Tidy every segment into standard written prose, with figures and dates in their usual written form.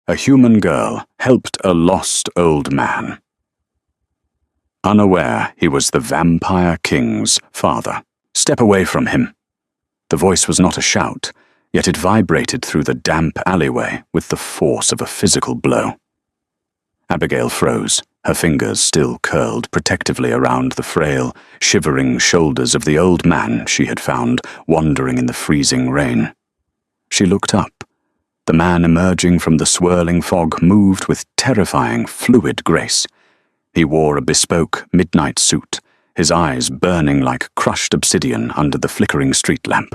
A human girl helped a lost old man. Unaware he was the Vampire King's father. "Step away from him." The voice was not a shout, yet it vibrated through the damp alleyway with the force of a physical blow. Abigail froze, her fingers still curled protectively around the frail, shivering shoulders of the old man she had found wandering in the freezing rain. She looked up. The man emerging from the swirling fog moved with terrifying, fluid grace. He wore a bespoke midnight suit, his eyes burning like crushed obsidian under the flickering street lamp.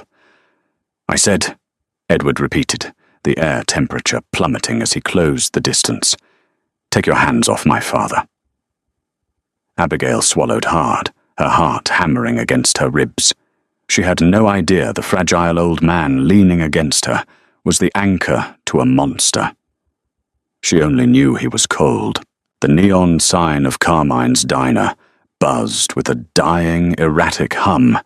"I said," Edward repeated, the air temperature plummeting as he closed the distance, "take your hands off my father." Abigail swallowed hard, her heart hammering against her ribs. She had no idea the fragile old man leaning against her was the anchor to a monster. She only knew he was cold. The neon sign of Carmine's diner buzzed with a dying, erratic hum,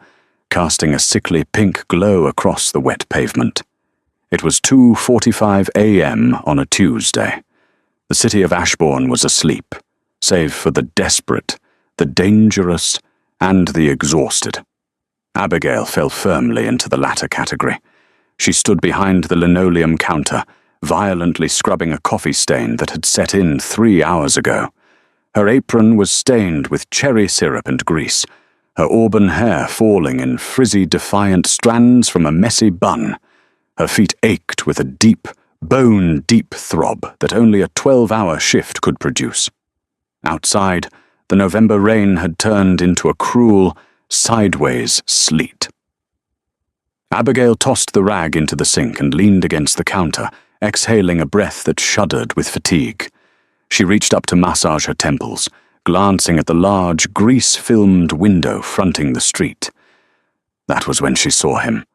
casting a sickly pink glow across the wet pavement. It was 2:45 a.m. on a Tuesday. The city of Ashbourne was asleep, save for the desperate, the dangerous, and the exhausted. Abigail fell firmly into the latter category. She stood behind the linoleum counter, violently scrubbing a coffee stain that had set in 3 hours ago. Her apron was stained with cherry syrup and grease, her auburn hair falling in frizzy, defiant strands from a messy bun. Her feet ached with a deep, bone-deep throb that only a 12-hour shift could produce. Outside, the November rain had turned into a cruel, sideways sleet. Abigail tossed the rag into the sink and leaned against the counter, exhaling a breath that shuddered with fatigue. She reached up to massage her temples, glancing at the large, grease-filmed window fronting the street. That was when she saw him.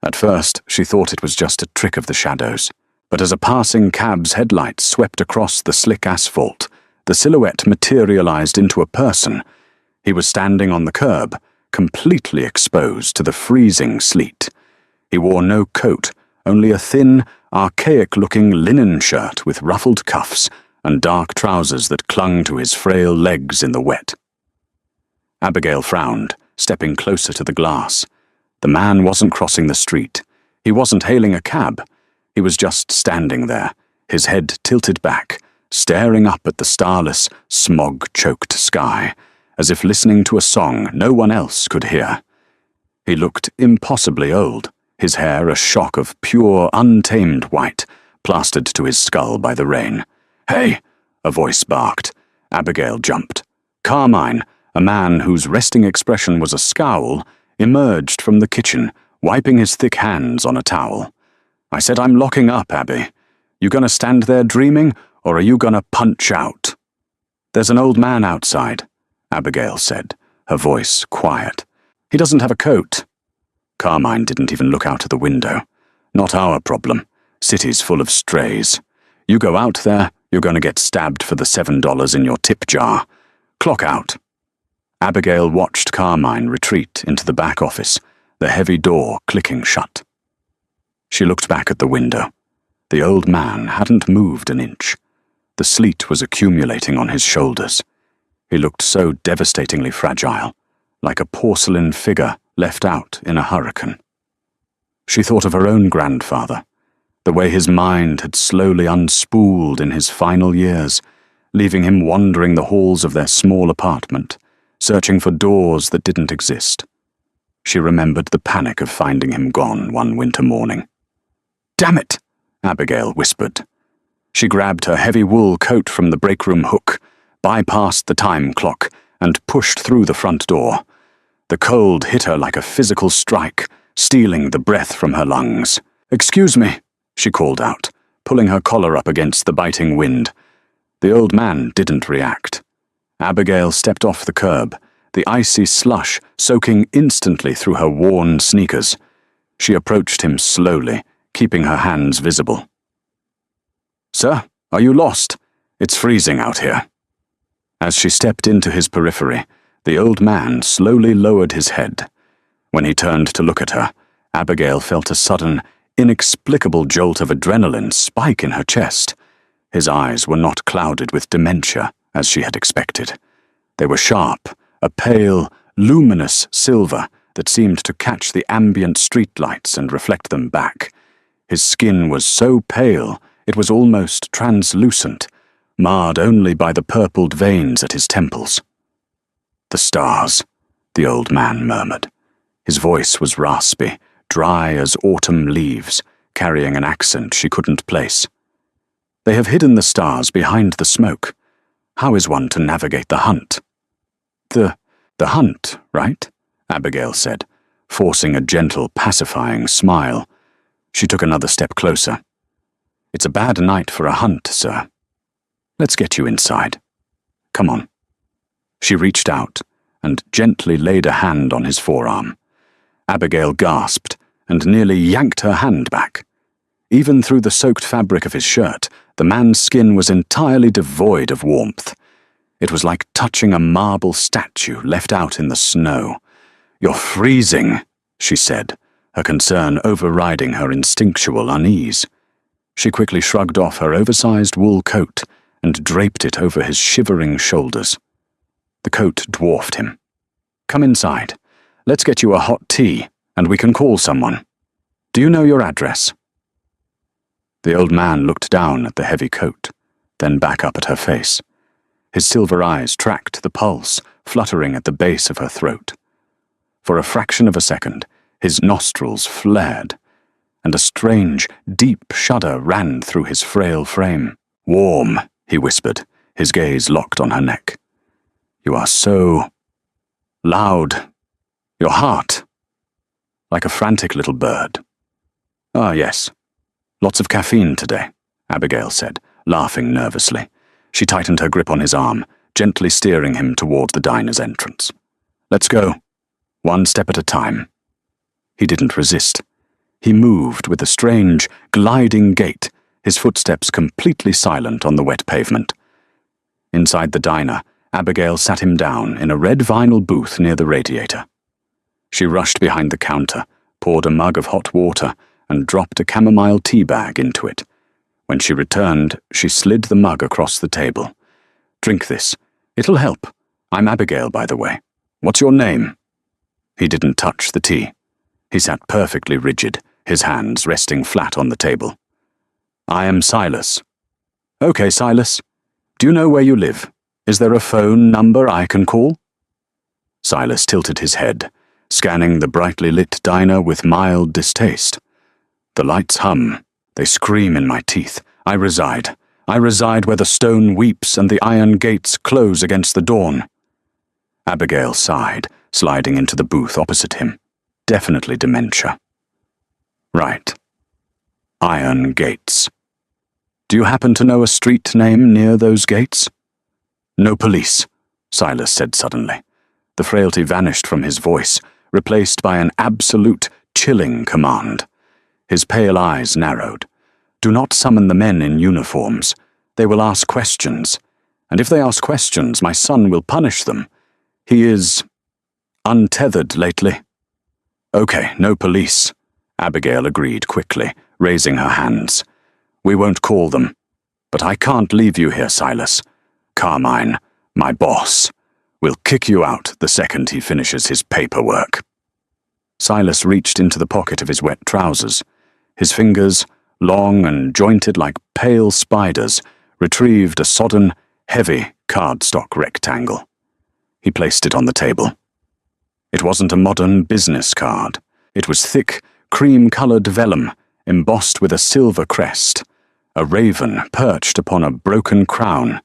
At first, she thought it was just a trick of the shadows, but as a passing cab's headlights swept across the slick asphalt, the silhouette materialized into a person. He was standing on the curb, completely exposed to the freezing sleet. He wore no coat, only a thin, archaic-looking linen shirt with ruffled cuffs and dark trousers that clung to his frail legs in the wet. Abigail frowned, stepping closer to the glass. The man wasn't crossing the street. He wasn't hailing a cab. He was just standing there, his head tilted back, staring up at the starless, smog-choked sky, as if listening to a song no one else could hear. He looked impossibly old, his hair a shock of pure, untamed white, plastered to his skull by the rain. "Hey!" a voice barked. Abigail jumped. Carmine, a man whose resting expression was a scowl, emerged from the kitchen, wiping his thick hands on a towel. "I said I'm locking up, Abby. You gonna stand there dreaming, or are you gonna punch out?" "There's an old man outside," Abigail said, her voice quiet. "He doesn't have a coat." Carmine didn't even look out of the window. "Not our problem. City's full of strays. You go out there, you're going to get stabbed for the $7 in your tip jar. Clock out." Abigail watched Carmine retreat into the back office, the heavy door clicking shut. She looked back at the window. The old man hadn't moved an inch. The sleet was accumulating on his shoulders. He looked so devastatingly fragile, like a porcelain figure left out in a hurricane. She thought of her own grandfather, the way his mind had slowly unspooled in his final years, leaving him wandering the halls of their small apartment, searching for doors that didn't exist. She remembered the panic of finding him gone one winter morning. "Damn it!" Abigail whispered. She grabbed her heavy wool coat from the break-room hook, bypassed the time clock, and pushed through the front door. The cold hit her like a physical strike, stealing the breath from her lungs. "Excuse me," she called out, pulling her collar up against the biting wind. The old man didn't react. Abigail stepped off the curb, the icy slush soaking instantly through her worn sneakers. She approached him slowly, keeping her hands visible. "Sir, are you lost? It's freezing out here." As she stepped into his periphery, the old man slowly lowered his head. When he turned to look at her, Abigail felt a sudden, inexplicable jolt of adrenaline spike in her chest. His eyes were not clouded with dementia, as she had expected. They were sharp, a pale, luminous silver that seemed to catch the ambient streetlights and reflect them back. His skin was so pale it was almost translucent, marred only by the purpled veins at his temples. "The stars," the old man murmured. His voice was raspy, dry as autumn leaves, carrying an accent she couldn't place. "They have hidden the stars behind the smoke. How is one to navigate the hunt?" The hunt, right?" Abigail said, forcing a gentle, pacifying smile. She took another step closer. "It's a bad night for a hunt, sir. Let's get you inside. Come on." She reached out and gently laid a hand on his forearm. Abigail gasped and nearly yanked her hand back. Even through the soaked fabric of his shirt, the man's skin was entirely devoid of warmth. It was like touching a marble statue left out in the snow. "You're freezing," she said, her concern overriding her instinctual unease. She quickly shrugged off her oversized wool coat and draped it over his shivering shoulders. The coat dwarfed him. "Come inside. Let's get you a hot tea, and we can call someone. Do you know your address?" The old man looked down at the heavy coat, then back up at her face. His silver eyes tracked the pulse fluttering at the base of her throat. For a fraction of a second, his nostrils flared, and a strange, deep shudder ran through his frail frame. "Warm," he whispered, his gaze locked on her neck. "You are so loud. Your heart, like a frantic little bird." "Ah, yes. Lots of caffeine today," Abigail said, laughing nervously. She tightened her grip on his arm, gently steering him toward the diner's entrance. "Let's go. One step at a time." He didn't resist. He moved with a strange, gliding gait, his footsteps completely silent on the wet pavement. Inside the diner, Abigail sat him down in a red vinyl booth near the radiator. She rushed behind the counter, poured a mug of hot water, and dropped a chamomile tea bag into it. When she returned, she slid the mug across the table. "Drink this. It'll help. I'm Abigail, by the way. What's your name?" He didn't touch the tea. He sat perfectly rigid, his hands resting flat on the table. "I am Silas." "Okay, Silas. Do you know where you live? Is there a phone number I can call?" Silas tilted his head, scanning the brightly lit diner with mild distaste. "The lights hum. They scream in my teeth. I reside where the stone weeps and the iron gates close against the dawn." Abigail sighed, sliding into the booth opposite him. Definitely dementia. "Right. Iron gates. Do you happen to know a street name near those gates?" "No police," Silas said suddenly. The frailty vanished from his voice, replaced by an absolute, chilling command. His pale eyes narrowed. "Do not summon the men in uniforms. They will ask questions. And if they ask questions, my son will punish them. He is untethered lately." "Okay, no police," Abigail agreed quickly, raising her hands. "We won't call them. But I can't leave you here, Silas. Carmine, my boss, will kick you out the second he finishes his paperwork." Silas reached into the pocket of his wet trousers. His fingers, long and jointed like pale spiders, retrieved a sodden, heavy cardstock rectangle. He placed it on the table. It wasn't a modern business card. It was thick, cream-colored vellum, embossed with a silver crest. A raven perched upon a broken crown.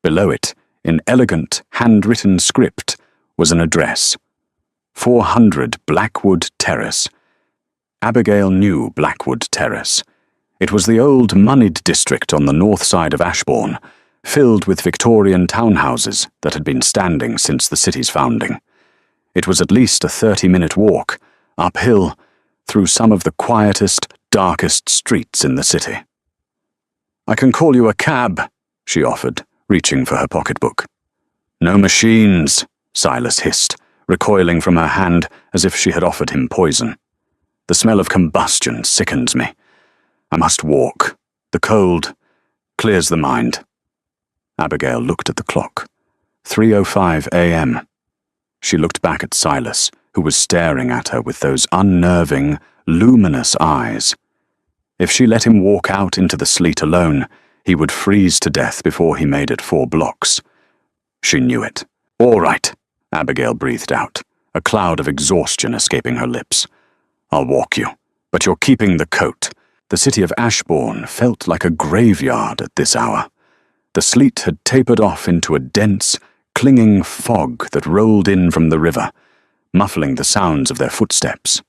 Below it, in elegant, handwritten script, was an address. 400 Blackwood Terrace. Abigail knew Blackwood Terrace. It was the old moneyed district on the north side of Ashbourne, filled with Victorian townhouses that had been standing since the city's founding. It was at least a 30-minute walk, uphill, through some of the quietest, darkest streets in the city. "I can call you a cab," she offered, reaching for her pocketbook. "No machines," Silas hissed, recoiling from her hand as if she had offered him poison. "The smell of combustion sickens me. I must walk. The cold. Clears the mind. Abigail looked at the clock. 3:05 a.m. She looked back at Silas, who was staring at her with those unnerving, luminous eyes. If she let him walk out into the sleet alone, he would freeze to death before he made it 4 blocks. She knew it. "All right," Abigail breathed out, a cloud of exhaustion escaping her lips. "I'll walk you, but you're keeping the coat." The city of Ashbourne felt like a graveyard at this hour. The sleet had tapered off into a dense, clinging fog that rolled in from the river, muffling the sounds of their footsteps.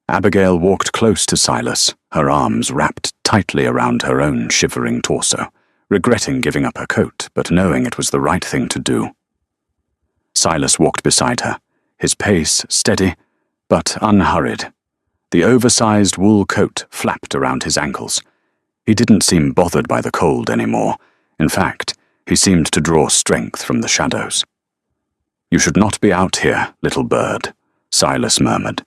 Abigail walked close to Silas, her arms wrapped tightly around her own shivering torso, regretting giving up her coat, but knowing it was the right thing to do. Silas walked beside her, his pace steady, but unhurried. The oversized wool coat flapped around his ankles. He didn't seem bothered by the cold anymore. In fact, he seemed to draw strength from the shadows. "You should not be out here, little bird," Silas murmured.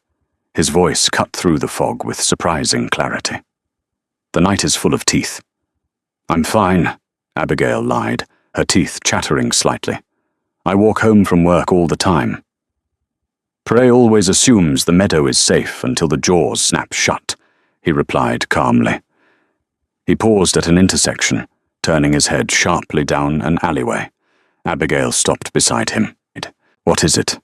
His voice cut through the fog with surprising clarity. "The night is full of teeth." "I'm fine," Abigail lied, her teeth chattering slightly. "I walk home from work all the time." "Prey always assumes the meadow is safe until the jaws snap shut," he replied calmly. He paused at an intersection, turning his head sharply down an alleyway. Abigail stopped beside him. "What is it?"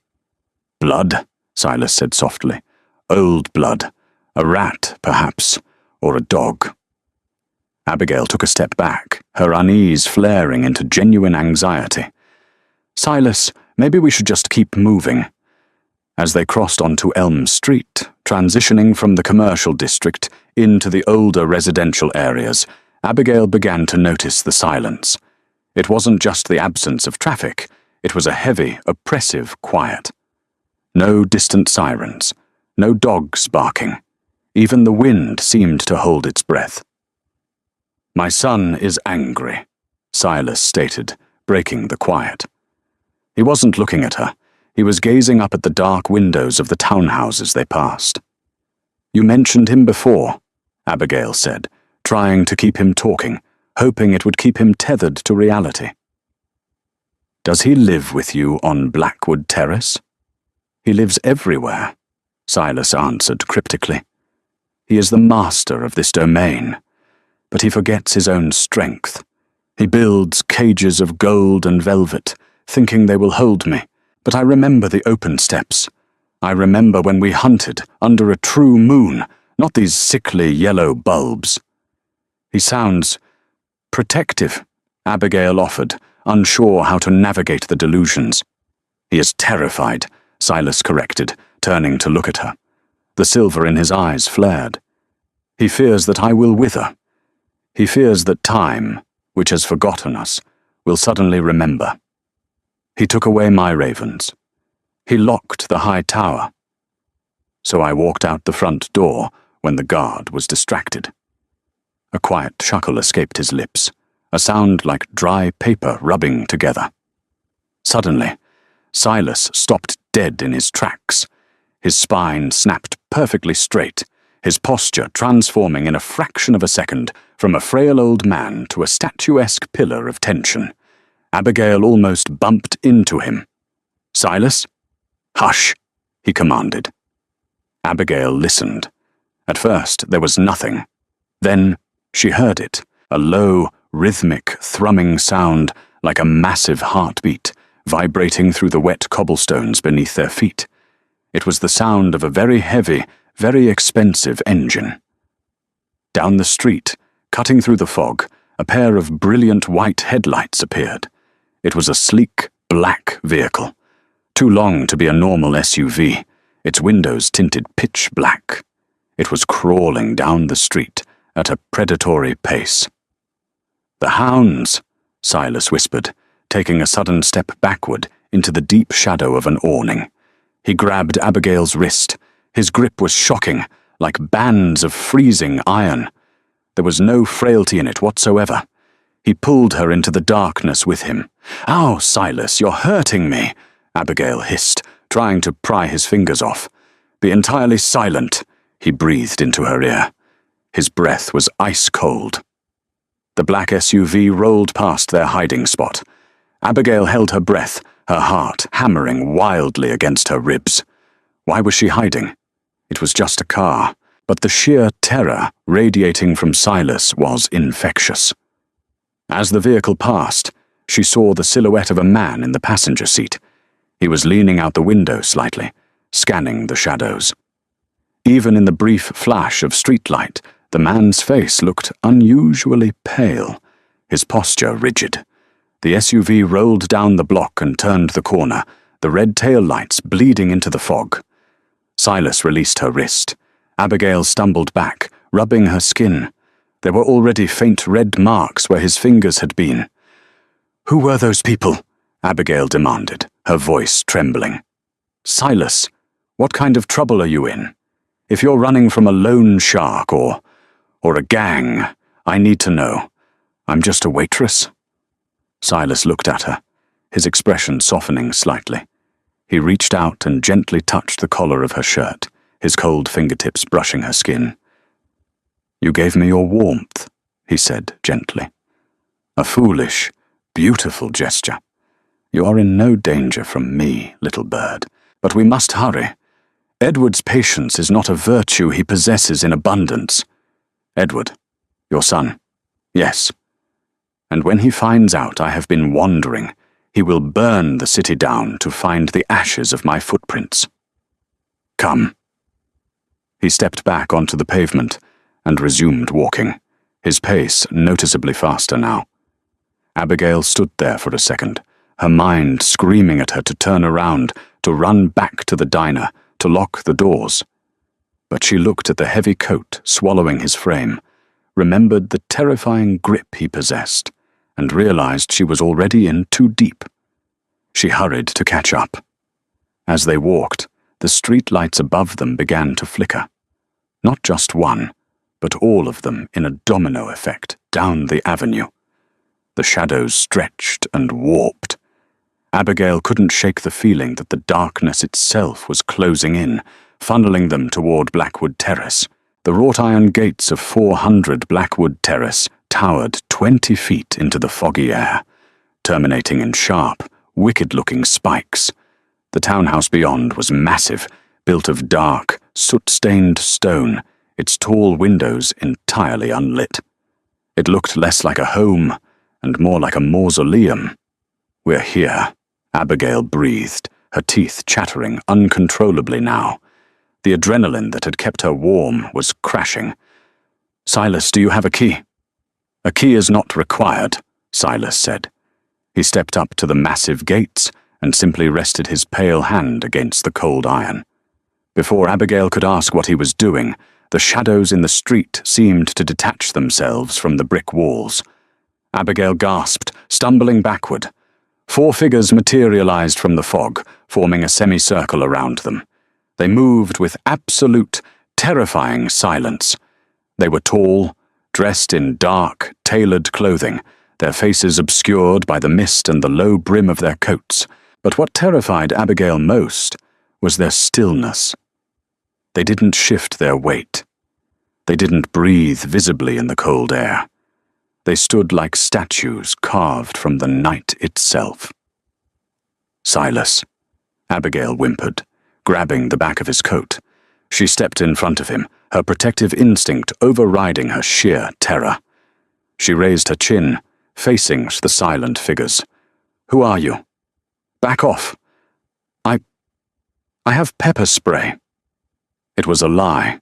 "Blood," Silas said softly. "Old blood. A rat, perhaps, or a dog." Abigail took a step back, her unease flaring into genuine anxiety. "Silas, maybe we should just keep moving." As they crossed onto Elm Street, transitioning from the commercial district into the older residential areas, Abigail began to notice the silence. It wasn't just the absence of traffic, it was a heavy, oppressive quiet. No distant sirens, no dogs barking. Even the wind seemed to hold its breath. "My son is angry," Silas stated, breaking the quiet. He wasn't looking at her. He was gazing up at the dark windows of the townhouses they passed. "You mentioned him before," Abigail said, trying to keep him talking, hoping it would keep him tethered to reality. "Does he live with you on Blackwood Terrace?" "He lives everywhere," Silas answered cryptically. "He is the master of this domain, but he forgets his own strength. He builds cages of gold and velvet, thinking they will hold me. But I remember the open steppes. I remember when we hunted under a true moon, not these sickly yellow bulbs." "He sounds protective," Abigail offered, unsure how to navigate the delusions. "He is terrified," Silas corrected, turning to look at her. The silver in his eyes flared. "He fears that I will wither. He fears that time, which has forgotten us, will suddenly remember. He took away my ravens. He locked the high tower. So I walked out the front door when the guard was distracted." A quiet chuckle escaped his lips, a sound like dry paper rubbing together. Suddenly, Silas stopped dead in his tracks. His spine snapped perfectly straight, his posture transforming in a fraction of a second from a frail old man to a statuesque pillar of tension. Abigail almost bumped into him. "Silas?" "Hush," he commanded. Abigail listened. At first there was nothing. Then she heard it, a low, rhythmic, thrumming sound like a massive heartbeat, vibrating through the wet cobblestones beneath their feet. It was the sound of a very heavy, very expensive engine. Down the street, cutting through the fog, a pair of brilliant white headlights appeared. It was a sleek, black vehicle. Too long to be a normal SUV, its windows tinted pitch black. It was crawling down the street at a predatory pace. "The hounds," Silas whispered, taking a sudden step backward into the deep shadow of an awning. He grabbed Abigail's wrist. His grip was shocking, like bands of freezing iron. There was no frailty in it whatsoever. He pulled her into the darkness with him. "Ow, Silas, you're hurting me," Abigail hissed, trying to pry his fingers off. "Be entirely silent," he breathed into her ear. His breath was ice cold. The black SUV rolled past their hiding spot. Abigail held her breath, her heart hammering wildly against her ribs. Why was she hiding? It was just a car, but the sheer terror radiating from Silas was infectious. As the vehicle passed, she saw the silhouette of a man in the passenger seat. He was leaning out the window slightly, scanning the shadows. Even in the brief flash of streetlight, the man's face looked unusually pale, his posture rigid. The SUV rolled down the block and turned the corner, the red tail lights bleeding into the fog. Silas released her wrist. Abigail stumbled back, rubbing her skin. There were already faint red marks where his fingers had been. "Who were those people?" Abigail demanded, her voice trembling. "Silas, what kind of trouble are you in? If you're running from a loan shark or a gang, I need to know. I'm just a waitress." Silas looked at her, his expression softening slightly. He reached out and gently touched the collar of her shirt, his cold fingertips brushing her skin. "You gave me your warmth," he said gently. "A foolish, beautiful gesture. You are in no danger from me, little bird, but we must hurry. Edward's patience is not a virtue he possesses in abundance. Edward, your son, yes. And when he finds out I have been wandering, he will burn the city down to find the ashes of my footprints. Come." He stepped back onto the pavement and resumed walking, his pace noticeably faster now. Abigail stood there for a second, her mind screaming at her to turn around, to run back to the diner, to lock the doors. But she looked at the heavy coat swallowing his frame, remembered the terrifying grip he possessed, and realized she was already in too deep. She hurried to catch up. As they walked, the streetlights above them began to flicker. Not just one, but all of them in a domino effect down the avenue. The shadows stretched and warped. Abigail couldn't shake the feeling that the darkness itself was closing in, funneling them toward Blackwood Terrace. The wrought-iron gates of 400 Blackwood Terrace towered 20 feet into the foggy air, terminating in sharp, wicked-looking spikes. The townhouse beyond was massive, built of dark, soot-stained stone, its tall windows entirely unlit. It looked less like a home and more like a mausoleum. "We're here," Abigail breathed, her teeth chattering uncontrollably now. The adrenaline that had kept her warm was crashing. "Silas, do you have a key?" "A key is not required," Silas said. He stepped up to the massive gates and simply rested his pale hand against the cold iron. Before Abigail could ask what he was doing, the shadows in the street seemed to detach themselves from the brick walls. Abigail gasped, stumbling backward. 4 figures materialized from the fog, forming a semicircle around them. They moved with absolute, terrifying silence. They were tall, dressed in dark, tailored clothing, their faces obscured by the mist and the low brim of their coats. But what terrified Abigail most was their stillness. They didn't shift their weight. They didn't breathe visibly in the cold air. They stood like statues carved from the night itself. "Silas," Abigail whimpered, grabbing the back of his coat. She stepped in front of him, her protective instinct overriding her sheer terror. She raised her chin, facing the silent figures. "Who are you?" "Back off. I have pepper spray." It was a lie.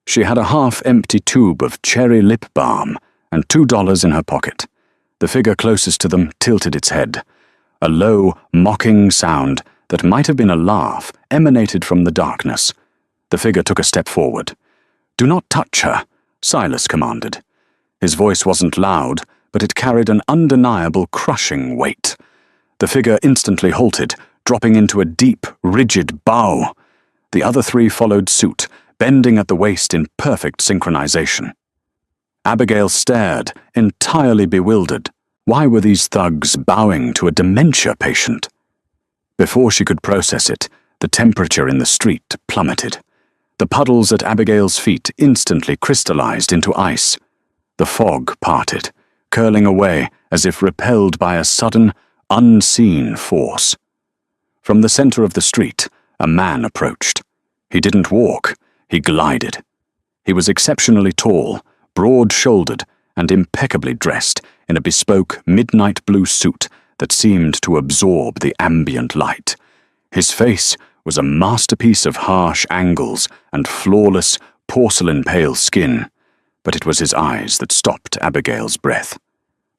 She had a half-empty tube of cherry lip balm and $2 in her pocket. The figure closest to them tilted its head. A low, mocking sound that might have been a laugh emanated from the darkness. The figure took a step forward. "Do not touch her," Silas commanded. His voice wasn't loud, but it carried an undeniable crushing weight. The figure instantly halted, dropping into a deep, rigid bow. The other 3 followed suit, bending at the waist in perfect synchronization. Abigail stared, entirely bewildered. Why were these thugs bowing to a dementia patient? Before she could process it, the temperature in the street plummeted. The puddles at Abigail's feet instantly crystallized into ice. The fog parted, curling away as if repelled by a sudden, unseen force. From the center of the street, a man approached. He didn't walk, he glided. He was exceptionally tall, broad-shouldered, and impeccably dressed in a bespoke midnight blue suit that seemed to absorb the ambient light. His face was a masterpiece of harsh angles and flawless, porcelain-pale skin, but it was his eyes that stopped Abigail's breath.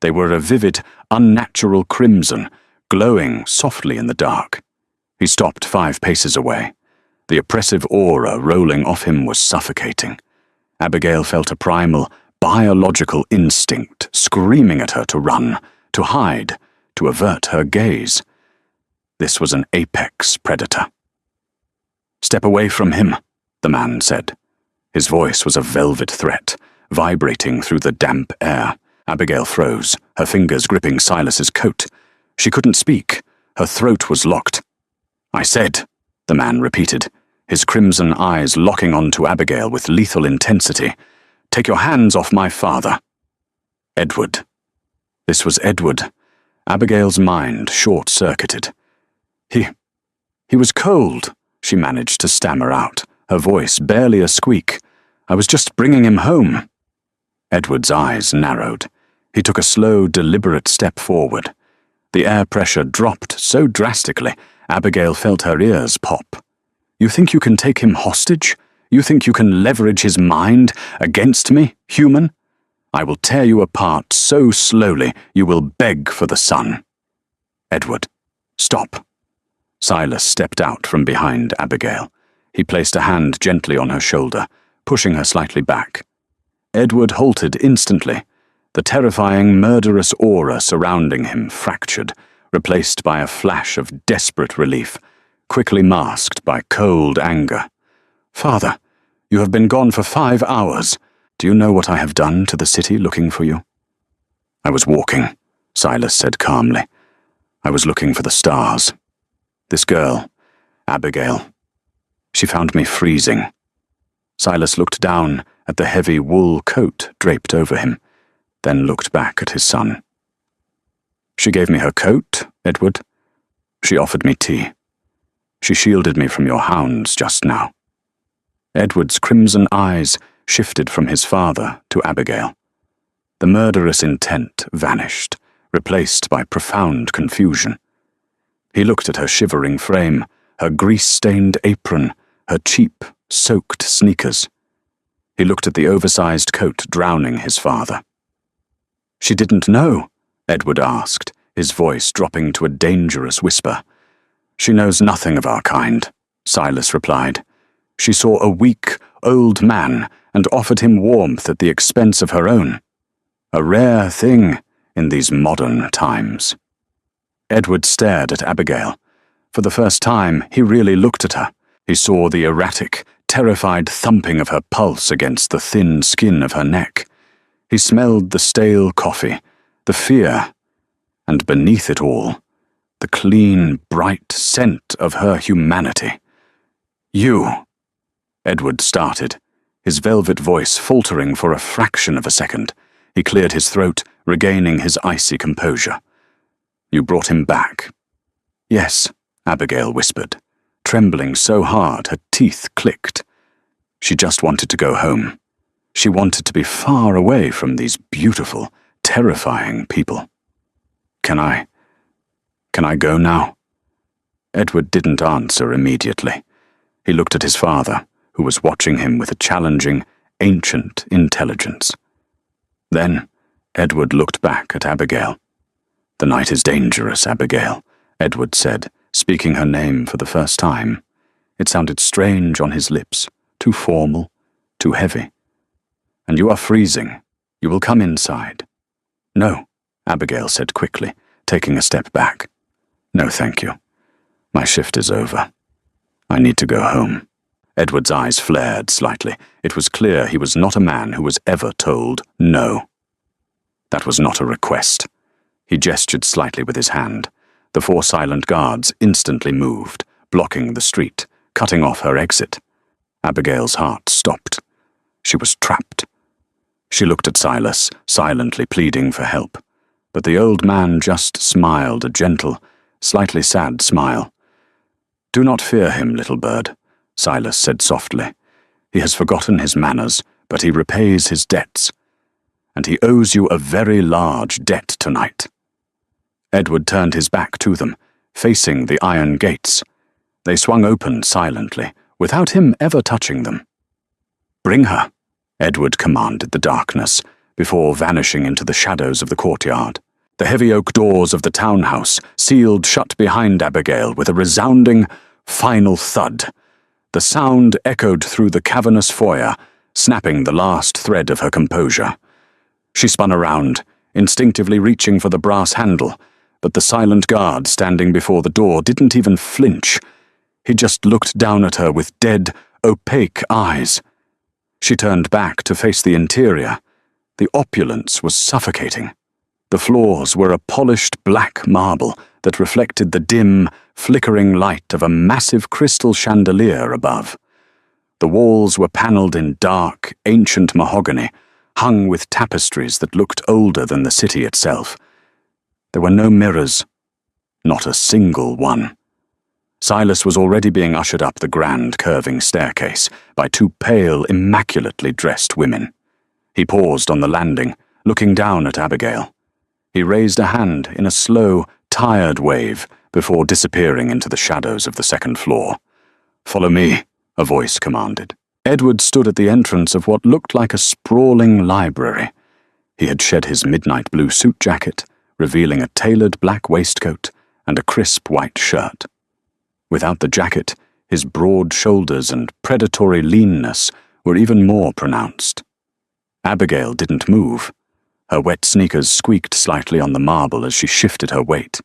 They were a vivid, unnatural crimson, glowing softly in the dark. He stopped 5 paces away. The oppressive aura rolling off him was suffocating. Abigail felt a primal, biological instinct screaming at her to run, to hide, to avert her gaze. This was an apex predator. "Step away from him," the man said. His voice was a velvet threat, vibrating through the damp air. Abigail froze, her fingers gripping Silas's coat. She couldn't speak. Her throat was locked. "I said," the man repeated, his crimson eyes locking onto Abigail with lethal intensity, "take your hands off my father." Edward. This was Edward. Abigail's mind short-circuited. He was cold, she managed to stammer out, her voice barely a squeak. "I was just bringing him home." Edward's eyes narrowed. He took a slow, deliberate step forward. The air pressure dropped so drastically, Abigail felt her ears pop. "You think you can take him hostage? You think you can leverage his mind against me, human? I will tear you apart so slowly you will beg for the sun." "Edward, stop." Silas stepped out from behind Abigail. He placed a hand gently on her shoulder, pushing her slightly back. Edward halted instantly. The terrifying, murderous aura surrounding him fractured, replaced by a flash of desperate relief, quickly masked by cold anger. "Father, you have been gone for 5 hours. Do you know what I have done to the city looking for you?" "I was walking," Silas said calmly. "I was looking for the stars. This girl, Abigail, she found me freezing." Silas looked down at the heavy wool coat draped over him, then looked back at his son. "She gave me her coat, Edward. She offered me tea. She shielded me from your hounds just now." Edward's crimson eyes shifted from his father to Abigail. The murderous intent vanished, replaced by profound confusion. He looked at her shivering frame, her grease-stained apron, her cheap, soaked sneakers. He looked at the oversized coat drowning his father. "She didn't know?" Edward asked, his voice dropping to a dangerous whisper. "She knows nothing of our kind," Silas replied. "She saw a weak, old man and offered him warmth at the expense of her own. A rare thing in these modern times." Edward stared at Abigail. For the first time, he really looked at her. He saw the erratic, terrified thumping of her pulse against the thin skin of her neck. He smelled the stale coffee, the fear, and beneath it all, the clean, bright scent of her humanity. "You," Edward started, his velvet voice faltering for a fraction of a second. He cleared his throat, regaining his icy composure. "You brought him back." "Yes," Abigail whispered, trembling so hard her teeth clicked. She just wanted to go home. She wanted to be far away from these beautiful, terrifying people. Can I go now?" Edward didn't answer immediately. He looked at his father, who was watching him with a challenging, ancient intelligence. Then Edward looked back at Abigail. "The night is dangerous, Abigail," Edward said, speaking her name for the first time. It sounded strange on his lips, too formal, too heavy. "And you are freezing. You will come inside." "No," Abigail said quickly, taking a step back. "No, thank you. My shift is over. I need to go home." Edward's eyes flared slightly. It was clear he was not a man who was ever told no. That was not a request. He gestured slightly with his hand. The 4 silent guards instantly moved, blocking the street, cutting off her exit. Abigail's heart stopped. She was trapped. She looked at Silas, silently pleading for help, but the old man just smiled, a gentle, slightly sad smile. "Do not fear him, little bird," Silas said softly. "He has forgotten his manners, but he repays his debts. And he owes you a very large debt tonight." Edward turned his back to them, facing the iron gates. They swung open silently, without him ever touching them. "Bring her," Edward commanded the darkness, before vanishing into the shadows of the courtyard. The heavy oak doors of the townhouse sealed shut behind Abigail with a resounding, final thud. The sound echoed through the cavernous foyer, snapping the last thread of her composure. She spun around, instinctively reaching for the brass handle, but the silent guard standing before the door didn't even flinch. He just looked down at her with dead, opaque eyes. She turned back to face the interior. The opulence was suffocating. The floors were a polished black marble that reflected the dim, flickering light of a massive crystal chandelier above. The walls were panelled in dark, ancient mahogany, hung with tapestries that looked older than the city itself. There were no mirrors, not a single one. Silas was already being ushered up the grand, curving staircase by two pale, immaculately dressed women. He paused on the landing, looking down at Abigail. He raised a hand in a slow, tired wave before disappearing into the shadows of the second floor. "Follow me," a voice commanded. Edward stood at the entrance of what looked like a sprawling library. He had shed his midnight blue suit jacket, revealing a tailored black waistcoat and a crisp white shirt. Without the jacket, his broad shoulders and predatory leanness were even more pronounced. Abigail didn't move. Her wet sneakers squeaked slightly on the marble as she shifted her weight.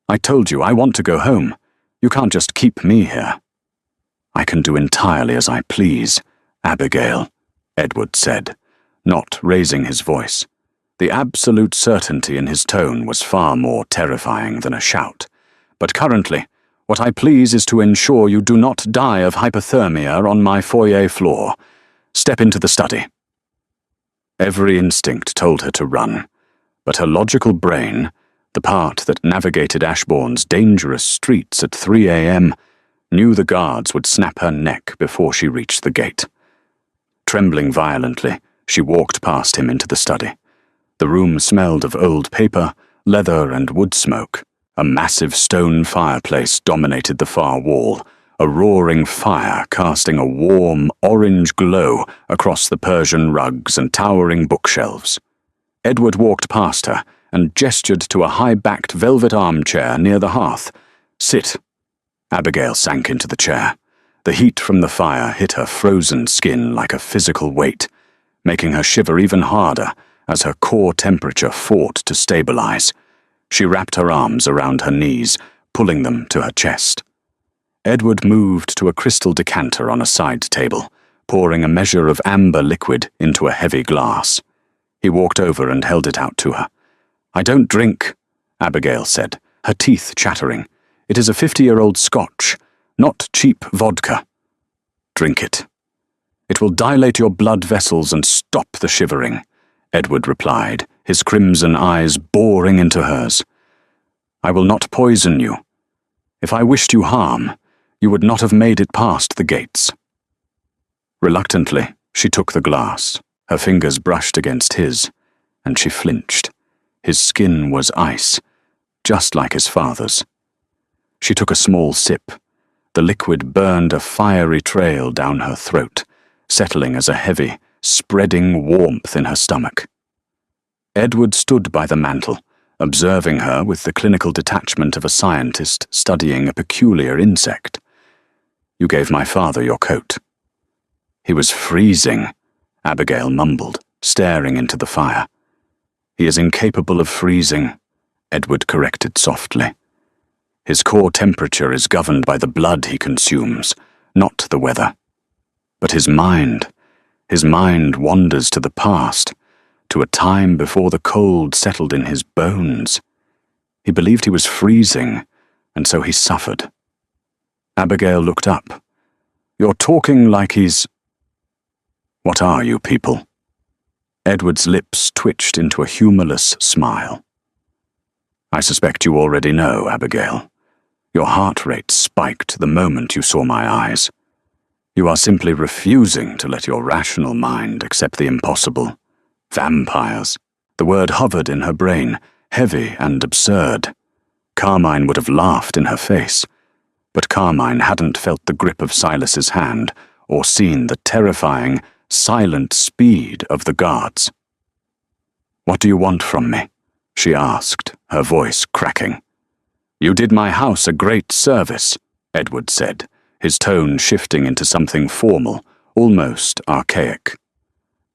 "I told you, I want to go home. You can't just keep me here." "I can do entirely as I please, Abigail," Edward said, not raising his voice. The absolute certainty in his tone was far more terrifying than a shout. "But currently, what I please is to ensure you do not die of hypothermia on my foyer floor. Step into the study." Every instinct told her to run, but her logical brain, the part that navigated Ashbourne's dangerous streets at 3 a.m., knew the guards would snap her neck before she reached the gate. Trembling violently, she walked past him into the study. The room smelled of old paper, leather, and wood smoke. A massive stone fireplace dominated the far wall, a roaring fire casting a warm, orange glow across the Persian rugs and towering bookshelves. Edward walked past her and gestured to a high-backed velvet armchair near the hearth. "Sit." Abigail sank into the chair. The heat from the fire hit her frozen skin like a physical weight, making her shiver even harder as her core temperature fought to stabilize. She wrapped her arms around her knees, pulling them to her chest. Edward moved to a crystal decanter on a side table, pouring a measure of amber liquid into a heavy glass. He walked over and held it out to her. "I don't drink," Abigail said, her teeth chattering. "It is a 50-year-old Scotch, not cheap vodka." "Drink it. It will dilate your blood vessels and stop the shivering," Edward replied, his crimson eyes boring into hers. "I will not poison you. If I wished you harm, you would not have made it past the gates." Reluctantly, she took the glass. Her fingers brushed against his, and she flinched. His skin was ice, just like his father's. She took a small sip. The liquid burned a fiery trail down her throat, settling as a heavy, spreading warmth in her stomach. Edward stood by the mantel, observing her with the clinical detachment of a scientist studying a peculiar insect. "You gave my father your coat." "He was freezing," Abigail mumbled, staring into the fire. "He is incapable of freezing," Edward corrected softly. "His core temperature is governed by the blood he consumes, not the weather. But his mind wanders to the past, to a time before the cold settled in his bones. He believed he was freezing, and so he suffered." Abigail looked up. "You're talking like he's—" "What are you people?" Edward's lips twitched into a humorless smile. I suspect you already know, Abigail. Your heart rate spiked the moment you saw my eyes. You are simply refusing to let your rational mind accept the impossible. Vampires. The word hovered in her brain, heavy and absurd. Carmine would have laughed in her face, but Carmine hadn't felt the grip of Silas's hand or seen the terrifying, silent speed of the guards. "What do you want from me?" she asked, her voice cracking. "You did my house a great service," Edward said, his tone shifting into something formal, almost archaic.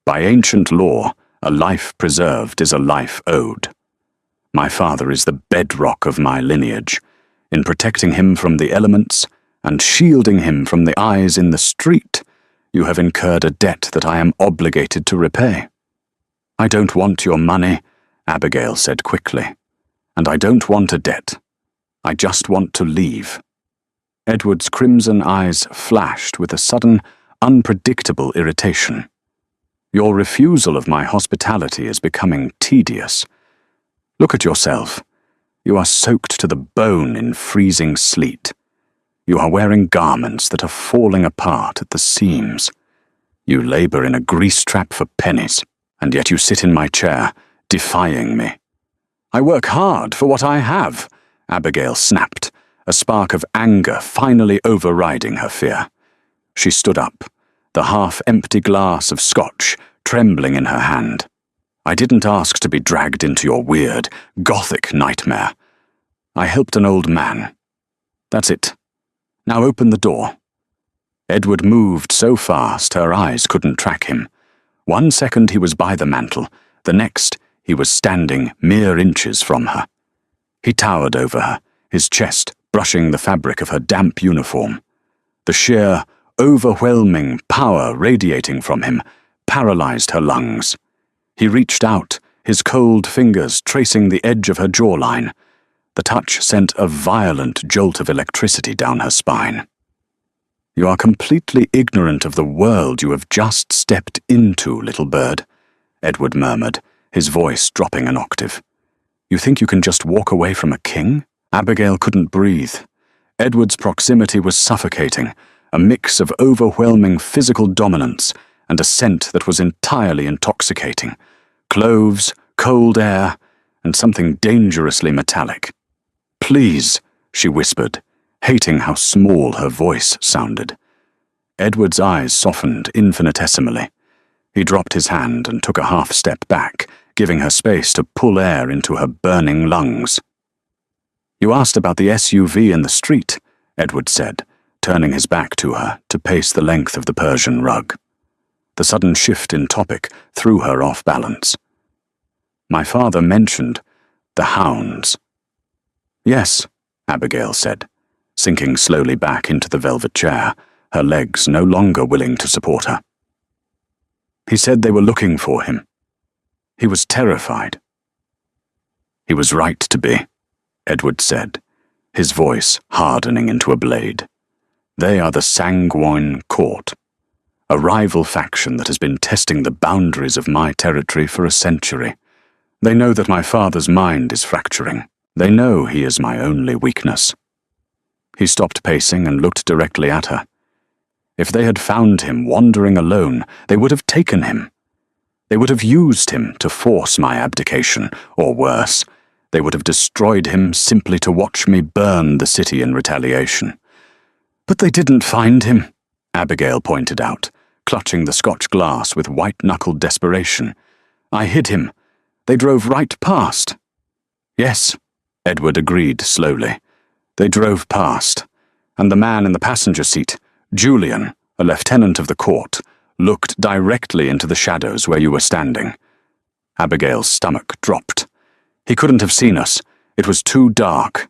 "By ancient law, a life preserved is a life owed. My father is the bedrock of my lineage. In protecting him from the elements and shielding him from the eyes in the street, you have incurred a debt that I am obligated to repay." "I don't want your money," Abigail said quickly. "And I don't want a debt. I just want to leave." Edward's crimson eyes flashed with a sudden, unpredictable irritation. "Your refusal of my hospitality is becoming tedious. Look at yourself. You are soaked to the bone in freezing sleet. You are wearing garments that are falling apart at the seams. You labor in a grease trap for pennies, and yet you sit in my chair, defying me." "I work hard for what I have," Abigail snapped, a spark of anger finally overriding her fear. She stood up, the half-empty glass of scotch trembling in her hand. "I didn't ask to be dragged into your weird, gothic nightmare. I helped an old man. That's it. Now open the door." Edward moved so fast her eyes couldn't track him. 1 second he was by the mantel, the next he was standing mere inches from her. He towered over her, his chest brushing the fabric of her damp uniform. The sheer, overwhelming power radiating from him paralyzed her lungs. He reached out, his cold fingers tracing the edge of her jawline. The touch sent a violent jolt of electricity down her spine. "You are completely ignorant of the world you have just stepped into, little bird," Edward murmured, his voice dropping an octave. "You think you can just walk away from a king?" Abigail couldn't breathe. Edward's proximity was suffocating, a mix of overwhelming physical dominance and a scent that was entirely intoxicating. Cloves, cold air, and something dangerously metallic. "Please," she whispered, hating how small her voice sounded. Edward's eyes softened infinitesimally. He dropped his hand and took a half step back, giving her space to pull air into her burning lungs. "You asked about the SUV in the street," Edward said, turning his back to her to pace the length of the Persian rug. The sudden shift in topic threw her off balance. "My father mentioned the hounds." "Yes," Abigail said, sinking slowly back into the velvet chair, her legs no longer willing to support her. "He said they were looking for him. He was terrified." "He was right to be," Edward said, his voice hardening into a blade. "They are the Sanguine Court, a rival faction that has been testing the boundaries of my territory for a century. They know that my father's mind is fracturing. They know he is my only weakness." He stopped pacing and looked directly at her. If they had found him wandering alone, they would have taken him. They would have used him to force my abdication, or worse, they would have destroyed him simply to watch me burn the city in retaliation. "But they didn't find him," Abigail pointed out, clutching the Scotch glass with white-knuckled desperation. "I hid him. They drove right past." "Yes," Edward agreed slowly. "They drove past, and the man in the passenger seat, Julian, a lieutenant of the court, looked directly into the shadows where you were standing." Abigail's stomach dropped. "He couldn't have seen us. It was too dark."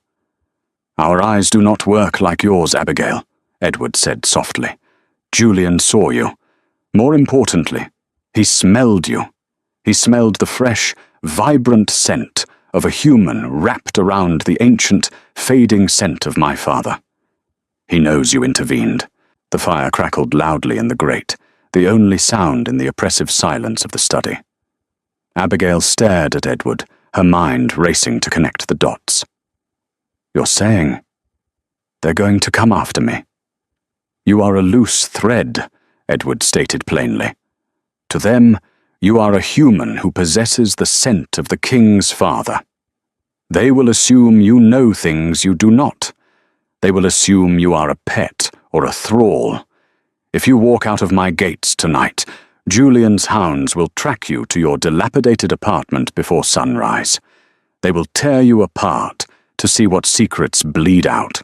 "Our eyes do not work like yours, Abigail," Edward said softly. "Julian saw you. More importantly, he smelled you. He smelled the fresh, vibrant scent of a human wrapped around the ancient, fading scent of my father. He knows you intervened." The fire crackled loudly in the grate, the only sound in the oppressive silence of the study. Abigail stared at Edward, her mind racing to connect the dots. "You're saying they're going to come after me?" "You are a loose thread," Edward stated plainly. "To them, you are a human who possesses the scent of the king's father. They will assume you know things you do not. They will assume you are a pet or a thrall. If you walk out of my gates tonight, Julian's hounds will track you to your dilapidated apartment before sunrise. They will tear you apart to see what secrets bleed out."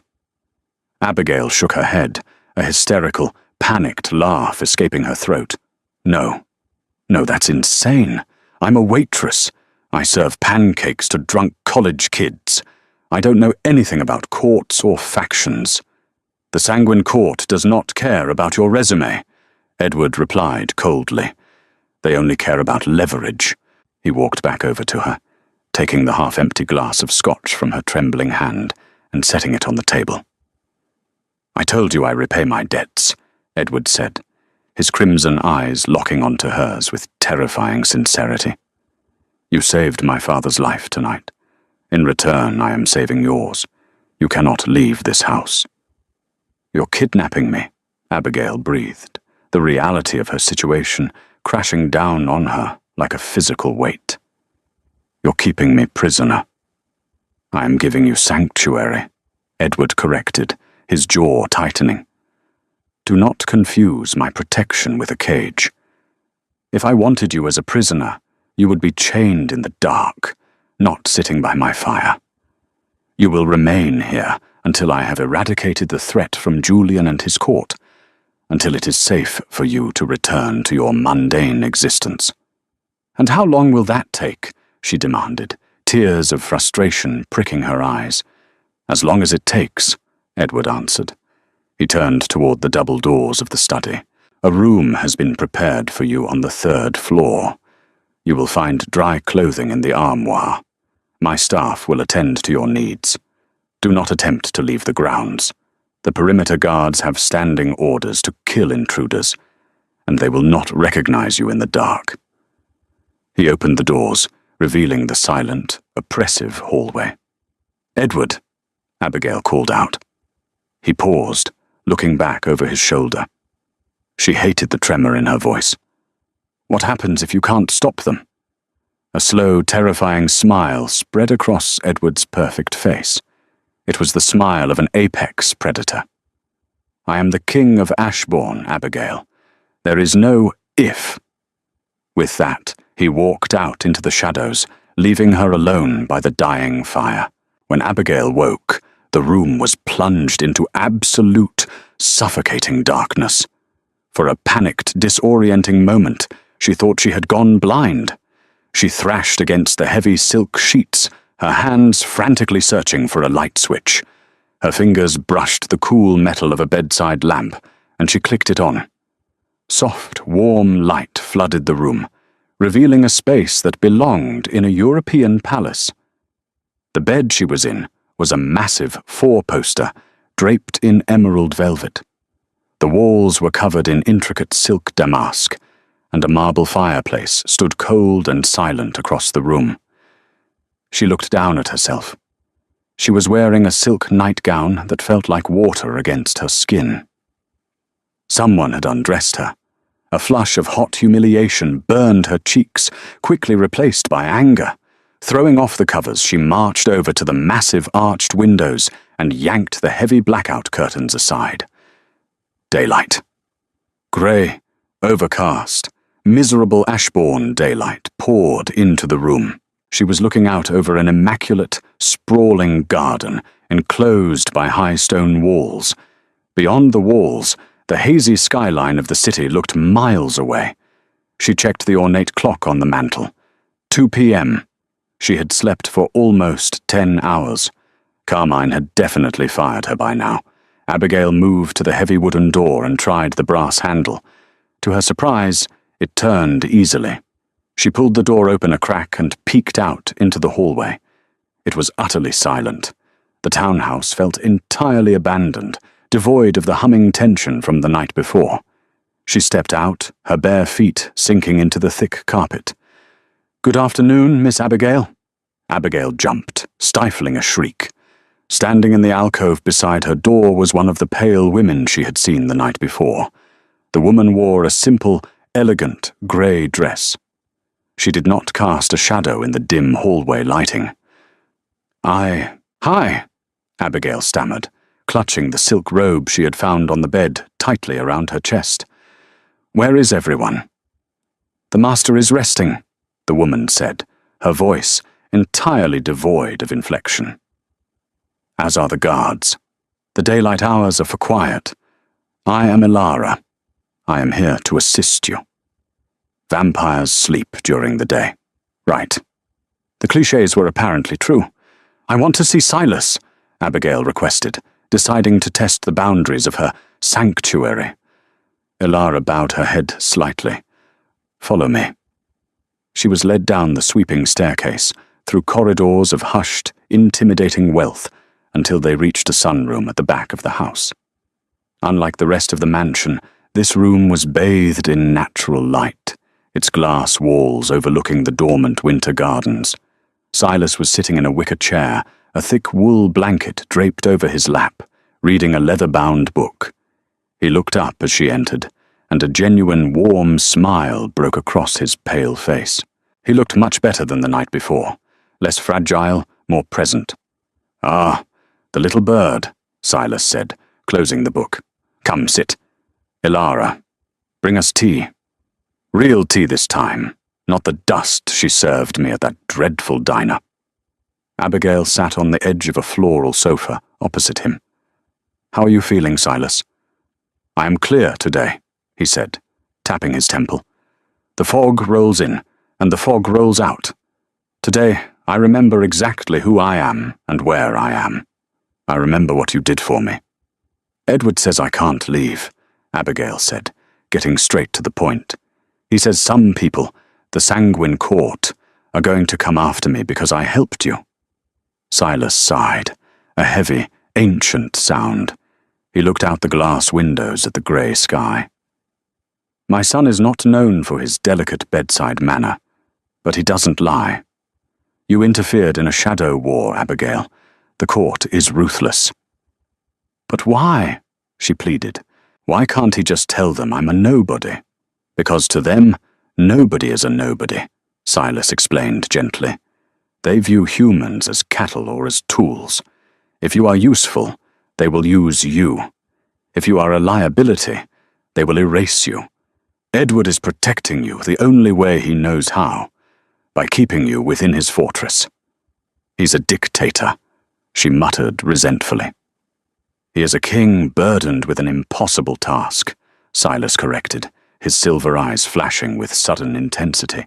Abigail shook her head, a hysterical, panicked laugh escaping her throat. No, that's insane. I'm a waitress. I serve pancakes to drunk college kids. I don't know anything about courts or factions." "The Sanguine Court does not care about your resume," Edward replied coldly. "They only care about leverage." He walked back over to her, taking the half-empty glass of scotch from her trembling hand and setting it on the table. "I told you I repay my debts," Edward said, his crimson eyes locking onto hers with terrifying sincerity. "You saved my father's life tonight. In return, I am saving yours. You cannot leave this house." "You're kidnapping me," Abigail breathed, the reality of her situation crashing down on her like a physical weight. "You're keeping me prisoner." "I am giving you sanctuary," Edward corrected, his jaw tightening. "Do not confuse my protection with a cage. If I wanted you as a prisoner, you would be chained in the dark, not sitting by my fire. You will remain here until I have eradicated the threat from Julian and his court, until it is safe for you to return to your mundane existence." "And how long will that take?" she demanded, tears of frustration pricking her eyes. "As long as it takes," Edward answered. He turned toward the double doors of the study. "A room has been prepared for you on the 3rd floor. You will find dry clothing in the armoire. My staff will attend to your needs. Do not attempt to leave the grounds. The perimeter guards have standing orders to kill intruders, and they will not recognize you in the dark." He opened the doors, revealing the silent, oppressive hallway. "Edward," Abigail called out. He paused, looking back over his shoulder. She hated the tremor in her voice. "What happens if you can't stop them?" A slow, terrifying smile spread across Edward's perfect face. It was the smile of an apex predator. "I am the king of Ashbourne, Abigail. There is no if." With that, he walked out into the shadows, leaving her alone by the dying fire. When Abigail woke, the room was plunged into absolute, suffocating darkness. For a panicked, disorienting moment, she thought she had gone blind. She thrashed against the heavy silk sheets, her hands frantically searching for a light switch. Her fingers brushed the cool metal of a bedside lamp, and she clicked it on. Soft, warm light flooded the room, revealing a space that belonged in a European palace. The bed she was in was a massive 4-poster, draped in emerald velvet. The walls were covered in intricate silk damask, and a marble fireplace stood cold and silent across the room. She looked down at herself. She was wearing a silk nightgown that felt like water against her skin. Someone had undressed her. A flush of hot humiliation burned her cheeks, quickly replaced by anger. Throwing off the covers, she marched over to the massive arched windows and yanked the heavy blackout curtains aside. Daylight. Grey, overcast, miserable Ashbourne daylight poured into the room. She was looking out over an immaculate, sprawling garden, enclosed by high stone walls. Beyond the walls, the hazy skyline of the city looked miles away. She checked the ornate clock on the mantel. 2 p.m. She had slept for almost 10 hours. Carmine had definitely fired her by now. Abigail moved to the heavy wooden door and tried the brass handle. To her surprise, it turned easily. She pulled the door open a crack and peeked out into the hallway. It was utterly silent. The townhouse felt entirely abandoned, devoid of the humming tension from the night before. She stepped out, her bare feet sinking into the thick carpet. Good afternoon, Miss Abigail. Abigail jumped, stifling a shriek. Standing in the alcove beside her door was one of the pale women she had seen the night before. The woman wore a simple, elegant, grey dress. She did not cast a shadow in the dim hallway lighting. Hi, Abigail stammered, clutching the silk robe she had found on the bed tightly around her chest. Where is everyone? The master is resting, the woman said, her voice entirely devoid of inflection. As are the guards. The daylight hours are for quiet. I am Ilara. I am here to assist you. Vampires sleep during the day. Right. The clichés were apparently true. I want to see Silas, Abigail requested, deciding to test the boundaries of her sanctuary. Ilara bowed her head slightly. Follow me. She was led down the sweeping staircase, through corridors of hushed, intimidating wealth, until they reached a sunroom at the back of the house. Unlike the rest of the mansion, this room was bathed in natural light, its glass walls overlooking the dormant winter gardens. Silas was sitting in a wicker chair, a thick wool blanket draped over his lap, reading a leather-bound book. He looked up as she entered, and a genuine warm smile broke across his pale face. He looked much better than the night before, less fragile, more present. Ah, the little bird, Silas said, closing the book. Come, sit. Ilara, bring us tea. Real tea this time, not the dust she served me at that dreadful diner. Abigail sat on the edge of a floral sofa opposite him. How are you feeling, Silas? I am clear today, he said, tapping his temple. The fog rolls in, and the fog rolls out. Today, I remember exactly who I am and where I am. I remember what you did for me. Edward says I can't leave, Abigail said, getting straight to the point. He says some people, the sanguine court, are going to come after me because I helped you. Silas sighed, a heavy, ancient sound. He looked out the glass windows at the grey sky. My son is not known for his delicate bedside manner, but he doesn't lie. You interfered in a shadow war, Abigail. The court is ruthless. But why? She pleaded. Why can't he just tell them I'm a nobody? Because to them, nobody is a nobody, Silas explained gently. They view humans as cattle or as tools. If you are useful, they will use you. If you are a liability, they will erase you. Edward is protecting you the only way he knows how, by keeping you within his fortress. He's a dictator, she muttered resentfully. He is a king burdened with an impossible task, Silas corrected, his silver eyes flashing with sudden intensity.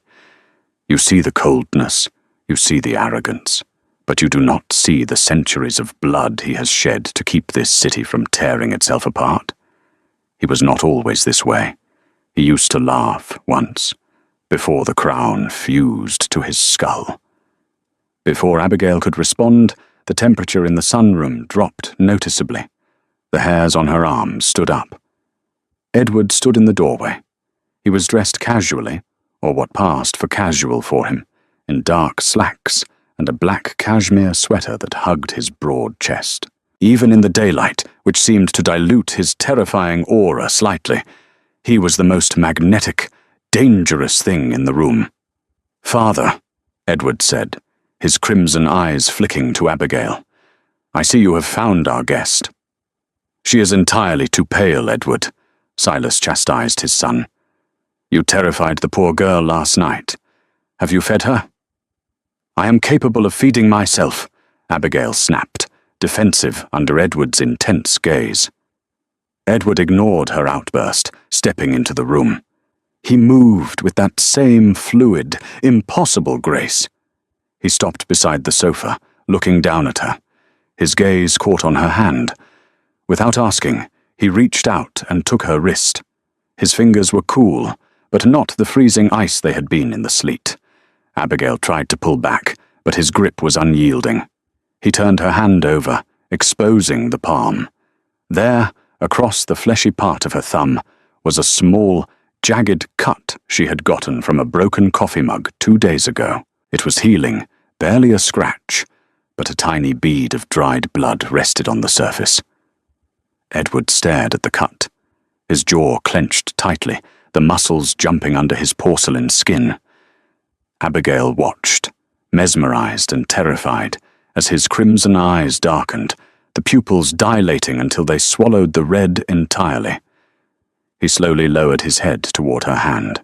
You see the coldness, you see the arrogance, but you do not see the centuries of blood he has shed to keep this city from tearing itself apart. He was not always this way. He used to laugh once, before the crown fused to his skull. Before Abigail could respond, the temperature in the sunroom dropped noticeably. The hairs on her arms stood up. Edward stood in the doorway. He was dressed casually, or what passed for casual for him, in dark slacks and a black cashmere sweater that hugged his broad chest. Even in the daylight, which seemed to dilute his terrifying aura slightly, he was the most magnetic, dangerous thing in the room. Father, Edward said, his crimson eyes flicking to Abigail. I see you have found our guest. She is entirely too pale, Edward, Silas chastised his son. You terrified the poor girl last night. Have you fed her? I am capable of feeding myself, Abigail snapped, defensive under Edward's intense gaze. Edward ignored her outburst, stepping into the room. He moved with that same fluid, impossible grace. He stopped beside the sofa, looking down at her. His gaze caught on her hand. Without asking, he reached out and took her wrist. His fingers were cool, but not the freezing ice they had been in the sleet. Abigail tried to pull back, but his grip was unyielding. He turned her hand over, exposing the palm. There, across the fleshy part of her thumb, was a small, jagged cut she had gotten from a broken coffee mug 2 days ago. It was healing, barely a scratch, but a tiny bead of dried blood rested on the surface. Edward stared at the cut, his jaw clenched tightly, the muscles jumping under his porcelain skin. Abigail watched, mesmerized and terrified, as his crimson eyes darkened, the pupils dilating until they swallowed the red entirely. He slowly lowered his head toward her hand.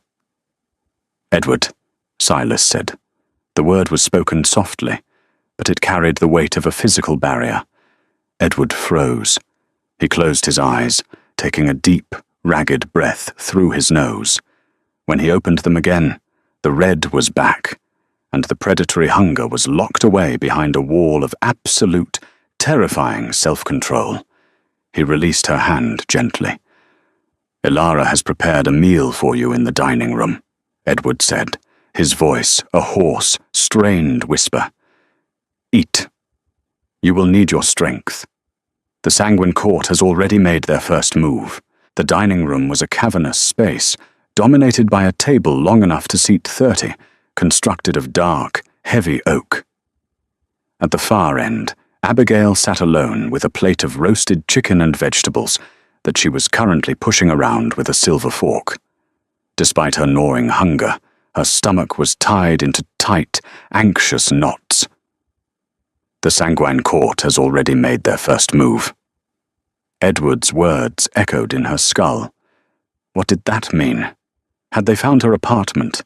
"Edward," Silas said. The word was spoken softly, but it carried the weight of a physical barrier. Edward froze. He closed his eyes, taking a deep, ragged breath through his nose. When he opened them again, the red was back, and the predatory hunger was locked away behind a wall of absolute, terrifying self-control. He released her hand gently. "Ilara has prepared a meal for you in the dining room," Edward said, his voice a hoarse, strained whisper. "Eat. You will need your strength." The Sanguine Court has already made their first move. The dining room was a cavernous space, dominated by a table long enough to seat 30, constructed of dark, heavy oak. At the far end, Abigail sat alone with a plate of roasted chicken and vegetables that she was currently pushing around with a silver fork. Despite her gnawing hunger, her stomach was tied into tight, anxious knots. The Sanguine Court has already made their first move. Edward's words echoed in her skull. What did that mean? Had they found her apartment?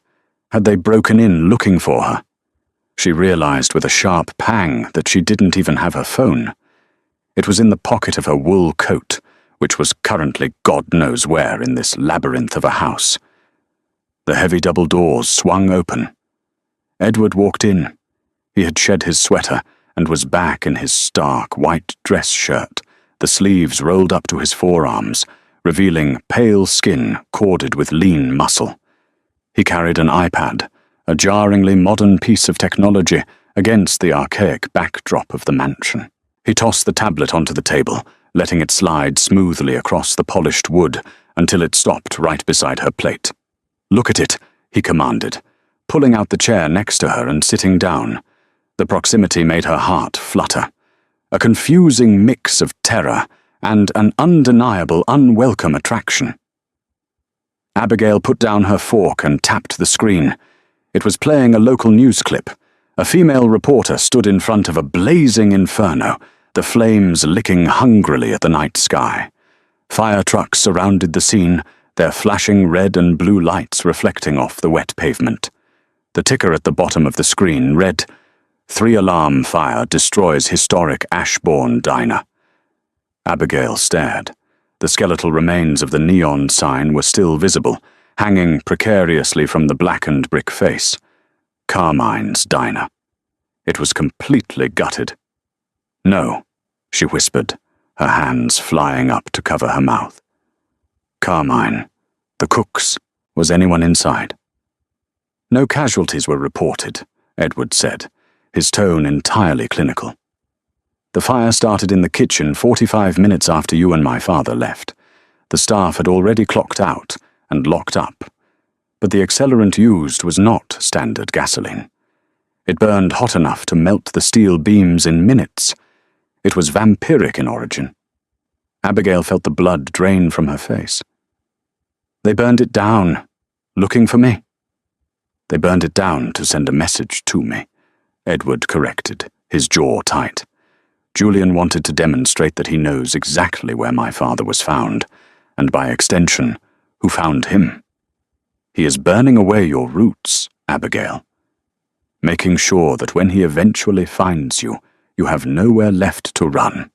Had they broken in looking for her? She realized with a sharp pang that she didn't even have her phone. It was in the pocket of her wool coat, which was currently God knows where in this labyrinth of a house. The heavy double doors swung open. Edward walked in. He had shed his sweater and was back in his stark white dress shirt, the sleeves rolled up to his forearms, revealing pale skin corded with lean muscle. He carried an iPad, a jarringly modern piece of technology against the archaic backdrop of the mansion. He tossed the tablet onto the table, letting it slide smoothly across the polished wood until it stopped right beside her plate. "Look at it," he commanded, pulling out the chair next to her and sitting down. The proximity made her heart flutter. A confusing mix of terror and an undeniable, unwelcome attraction. Abigail put down her fork and tapped the screen. It was playing a local news clip. A female reporter stood in front of a blazing inferno, the flames licking hungrily at the night sky. Fire trucks surrounded the scene, their flashing red and blue lights reflecting off the wet pavement. The ticker at the bottom of the screen read, "3-alarm fire destroys historic Ashbourne diner." Abigail stared. The skeletal remains of the neon sign were still visible, hanging precariously from the blackened brick face. Carmine's diner. It was completely gutted. "No," she whispered, her hands flying up to cover her mouth. "Carmine. The cooks. Was anyone inside?" "No casualties were reported," Edward said, his tone entirely clinical. "The fire started in the kitchen 45 minutes after you and my father left. The staff had already clocked out and locked up, but the accelerant used was not standard gasoline. It burned hot enough to melt the steel beams in minutes. It was vampiric in origin." Abigail felt the blood drain from her face. "They burned it down. Looking for me?" "They burned it down to send a message to me," Edward corrected, his jaw tight. "Julian wanted to demonstrate that he knows exactly where my father was found, and by extension, who found him. He is burning away your roots, Abigail, making sure that when he eventually finds you, you have nowhere left to run."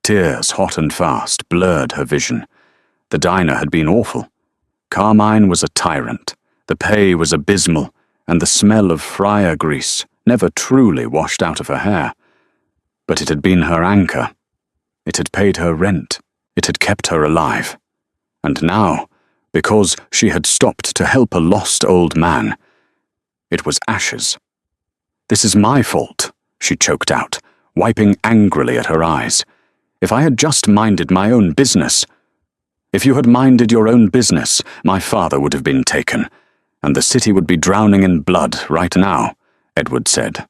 Tears, hot and fast, blurred her vision. The diner had been awful. Carmine was a tyrant, the pay was abysmal, and the smell of fryer grease never truly washed out of her hair. But it had been her anchor. It had paid her rent. It had kept her alive. And now, because she had stopped to help a lost old man, it was ashes. "This is my fault," she choked out, wiping angrily at her eyes. "If I had just minded my own business—" If you had minded your own business, my father would have been taken, and the city would be drowning in blood right now, Edward said.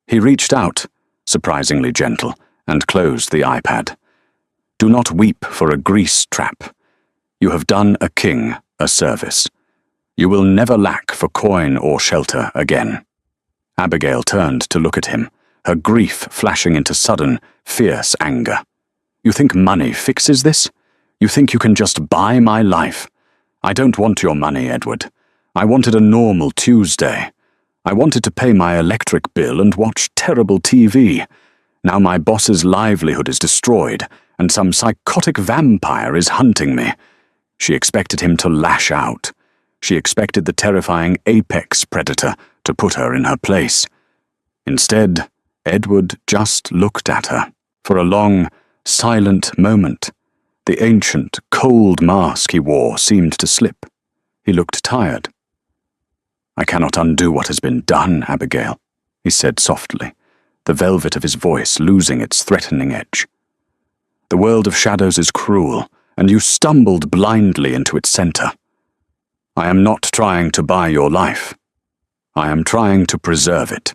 He reached out, surprisingly gentle, and closed the iPad. Do not weep for a grease trap. You have done a king a service. You will never lack for coin or shelter again. Abigail turned to look at him, her grief flashing into sudden, fierce anger. You think money fixes this? You think you can just buy my life? I don't want your money, Edward. I wanted a normal Tuesday. I wanted to pay my electric bill and watch terrible TV. Now my boss's livelihood is destroyed, and some psychotic vampire is hunting me. She expected him to lash out. She expected the terrifying apex predator to put her in her place. Instead, Edward just looked at her. For a long, silent moment, the ancient, cold mask he wore seemed to slip. He looked tired. I cannot undo what has been done, Abigail, he said softly, the velvet of his voice losing its threatening edge. The world of shadows is cruel, and you stumbled blindly into its center. I am not trying to buy your life. I am trying to preserve it.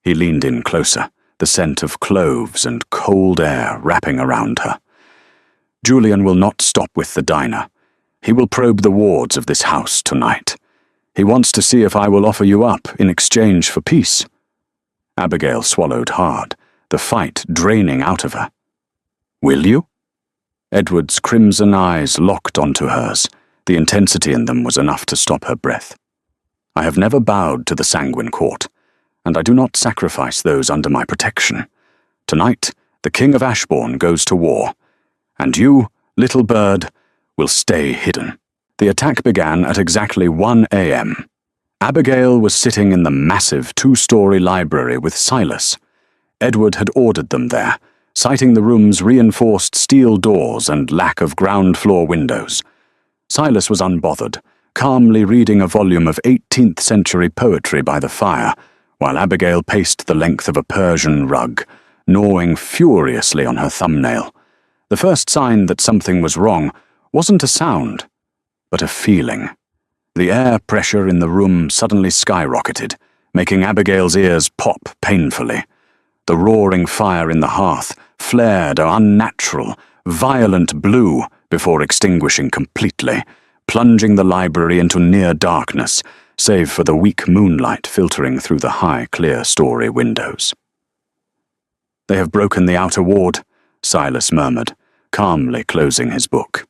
He leaned in closer, the scent of cloves and cold air wrapping around her. Julian will not stop with the diner. He will probe the wards of this house tonight. He wants to see if I will offer you up in exchange for peace. Abigail swallowed hard, the fight draining out of her. Will you? Edward's crimson eyes locked onto hers. The intensity in them was enough to stop her breath. I have never bowed to the Sanguine Court, and I do not sacrifice those under my protection. Tonight, the King of Ashbourne goes to war, and you, little bird, will stay hidden. The attack began at exactly 1 a.m. Abigail was sitting in the massive 2-story library with Silas. Edward had ordered them there, citing the room's reinforced steel doors and lack of ground-floor windows. Silas was unbothered, calmly reading a volume of 18th-century poetry by the fire, while Abigail paced the length of a Persian rug, gnawing furiously on her thumbnail. The first sign that something was wrong wasn't a sound, but a feeling. The air pressure in the room suddenly skyrocketed, making Abigail's ears pop painfully. The roaring fire in the hearth flared an unnatural, violent blue before extinguishing completely, plunging the library into near darkness, save for the weak moonlight filtering through the high, clear-story windows. They have broken the outer ward, Silas murmured, calmly closing his book.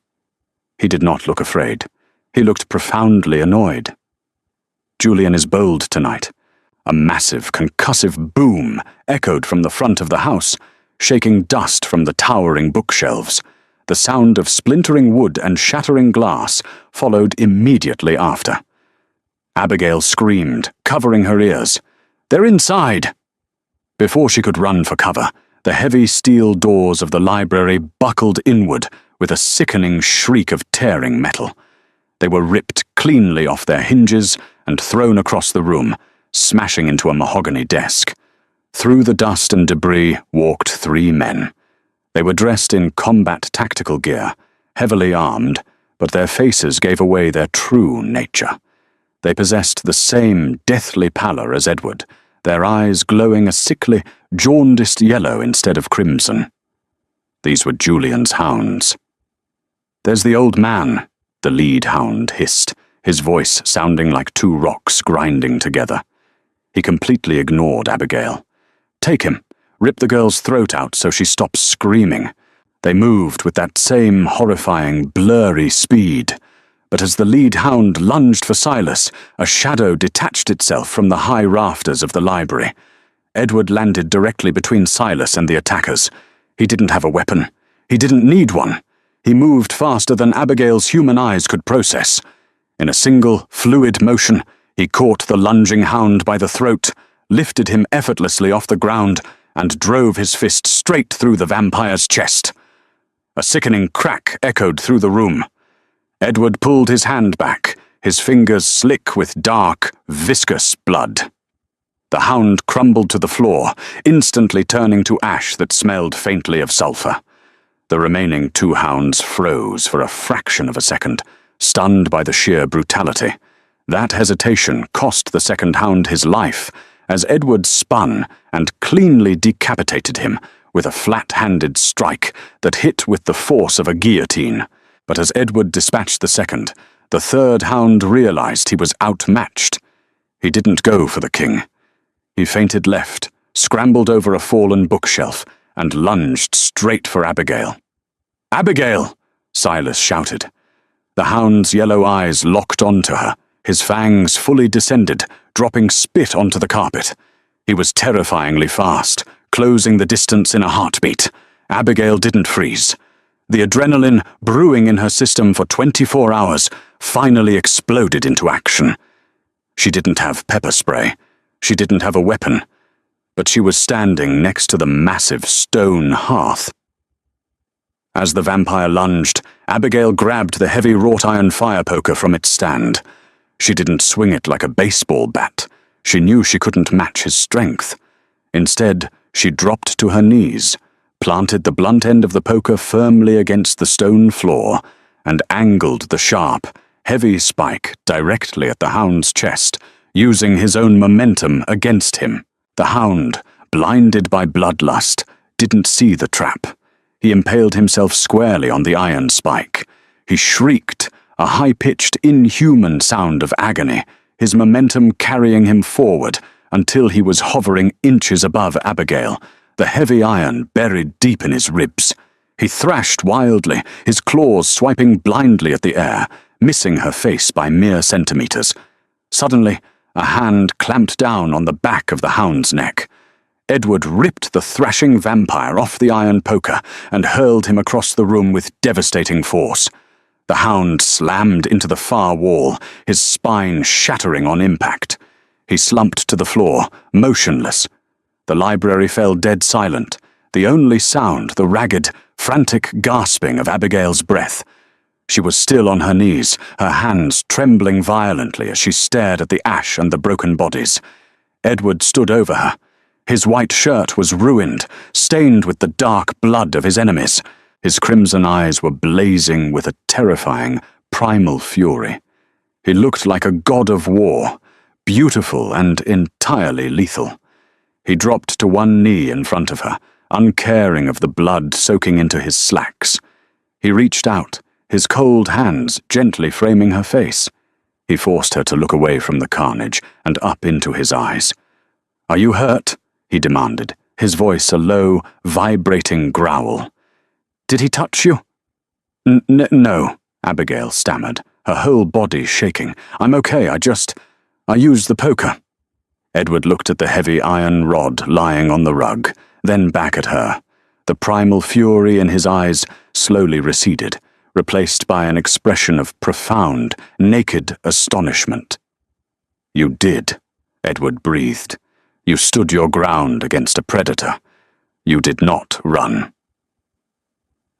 He did not look afraid. He looked profoundly annoyed. Julian is bold tonight. A massive, concussive boom echoed from the front of the house, shaking dust from the towering bookshelves. The sound of splintering wood and shattering glass followed immediately after. Abigail screamed, covering her ears. "They're inside!" Before she could run for cover, the heavy steel doors of the library buckled inward with a sickening shriek of tearing metal. They were ripped cleanly off their hinges and thrown across the room, smashing into a mahogany desk. Through the dust and debris walked 3 men. They were dressed in combat tactical gear, heavily armed, but their faces gave away their true nature. They possessed the same deathly pallor as Edward, their eyes glowing a sickly, jaundiced yellow instead of crimson. These were Julian's hounds. "There's the old man," the lead hound hissed, his voice sounding like 2 rocks grinding together. He completely ignored Abigail. "Take him. Rip the girl's throat out so she stops screaming." They moved with that same horrifying, blurry speed. But as the lead hound lunged for Silas, a shadow detached itself from the high rafters of the library. Edward landed directly between Silas and the attackers. He didn't have a weapon. He didn't need one. He moved faster than Abigail's human eyes could process. In a single, fluid motion, he caught the lunging hound by the throat, lifted him effortlessly off the ground, and drove his fist straight through the vampire's chest. A sickening crack echoed through the room. Edward pulled his hand back, his fingers slick with dark, viscous blood. The hound crumbled to the floor, instantly turning to ash that smelled faintly of sulphur. The remaining 2 hounds froze for a fraction of a second, stunned by the sheer brutality. That hesitation cost the second hound his life, as Edward spun and cleanly decapitated him with a flat-handed strike that hit with the force of a guillotine. But as Edward dispatched the second, the third hound realized he was outmatched. He didn't go for the king. He feinted left, scrambled over a fallen bookshelf, and lunged straight for Abigail. "Abigail!" Silas shouted. The hound's yellow eyes locked onto her, his fangs fully descended, dropping spit onto the carpet. He was terrifyingly fast, closing the distance in a heartbeat. Abigail didn't freeze. The adrenaline, brewing in her system for 24 hours, finally exploded into action. She didn't have pepper spray. She didn't have a weapon. But she was standing next to the massive stone hearth. As the vampire lunged, Abigail grabbed the heavy wrought-iron fire poker from its stand. She didn't swing it like a baseball bat. She knew she couldn't match his strength. Instead, she dropped to her knees, planted the blunt end of the poker firmly against the stone floor, and angled the sharp, heavy spike directly at the hound's chest, using his own momentum against him. The hound, blinded by bloodlust, didn't see the trap. He impaled himself squarely on the iron spike. He shrieked, a high-pitched, inhuman sound of agony, his momentum carrying him forward until he was hovering inches above Abigail, the heavy iron buried deep in his ribs. He thrashed wildly, his claws swiping blindly at the air, missing her face by mere centimeters. Suddenly, a hand clamped down on the back of the hound's neck. Edward ripped the thrashing vampire off the iron poker and hurled him across the room with devastating force. The hound slammed into the far wall, his spine shattering on impact. He slumped to the floor, motionless. The library fell dead silent, the only sound the ragged, frantic gasping of Abigail's breath. She was still on her knees, her hands trembling violently as she stared at the ash and the broken bodies. Edward stood over her. His white shirt was ruined, stained with the dark blood of his enemies. His crimson eyes were blazing with a terrifying, primal fury. He looked like a god of war, beautiful and entirely lethal. He dropped to one knee in front of her, uncaring of the blood soaking into his slacks. He reached out, his cold hands gently framing her face. He forced her to look away from the carnage and up into his eyes. "Are you hurt?" he demanded, his voice a low, vibrating growl. "Did he touch you?" No, Abigail stammered, her whole body shaking. "I'm okay, I used the poker." Edward looked at the heavy iron rod lying on the rug, then back at her. The primal fury in his eyes slowly receded, replaced by an expression of profound, naked astonishment. "You did," Edward breathed. "You stood your ground against a predator. You did not run."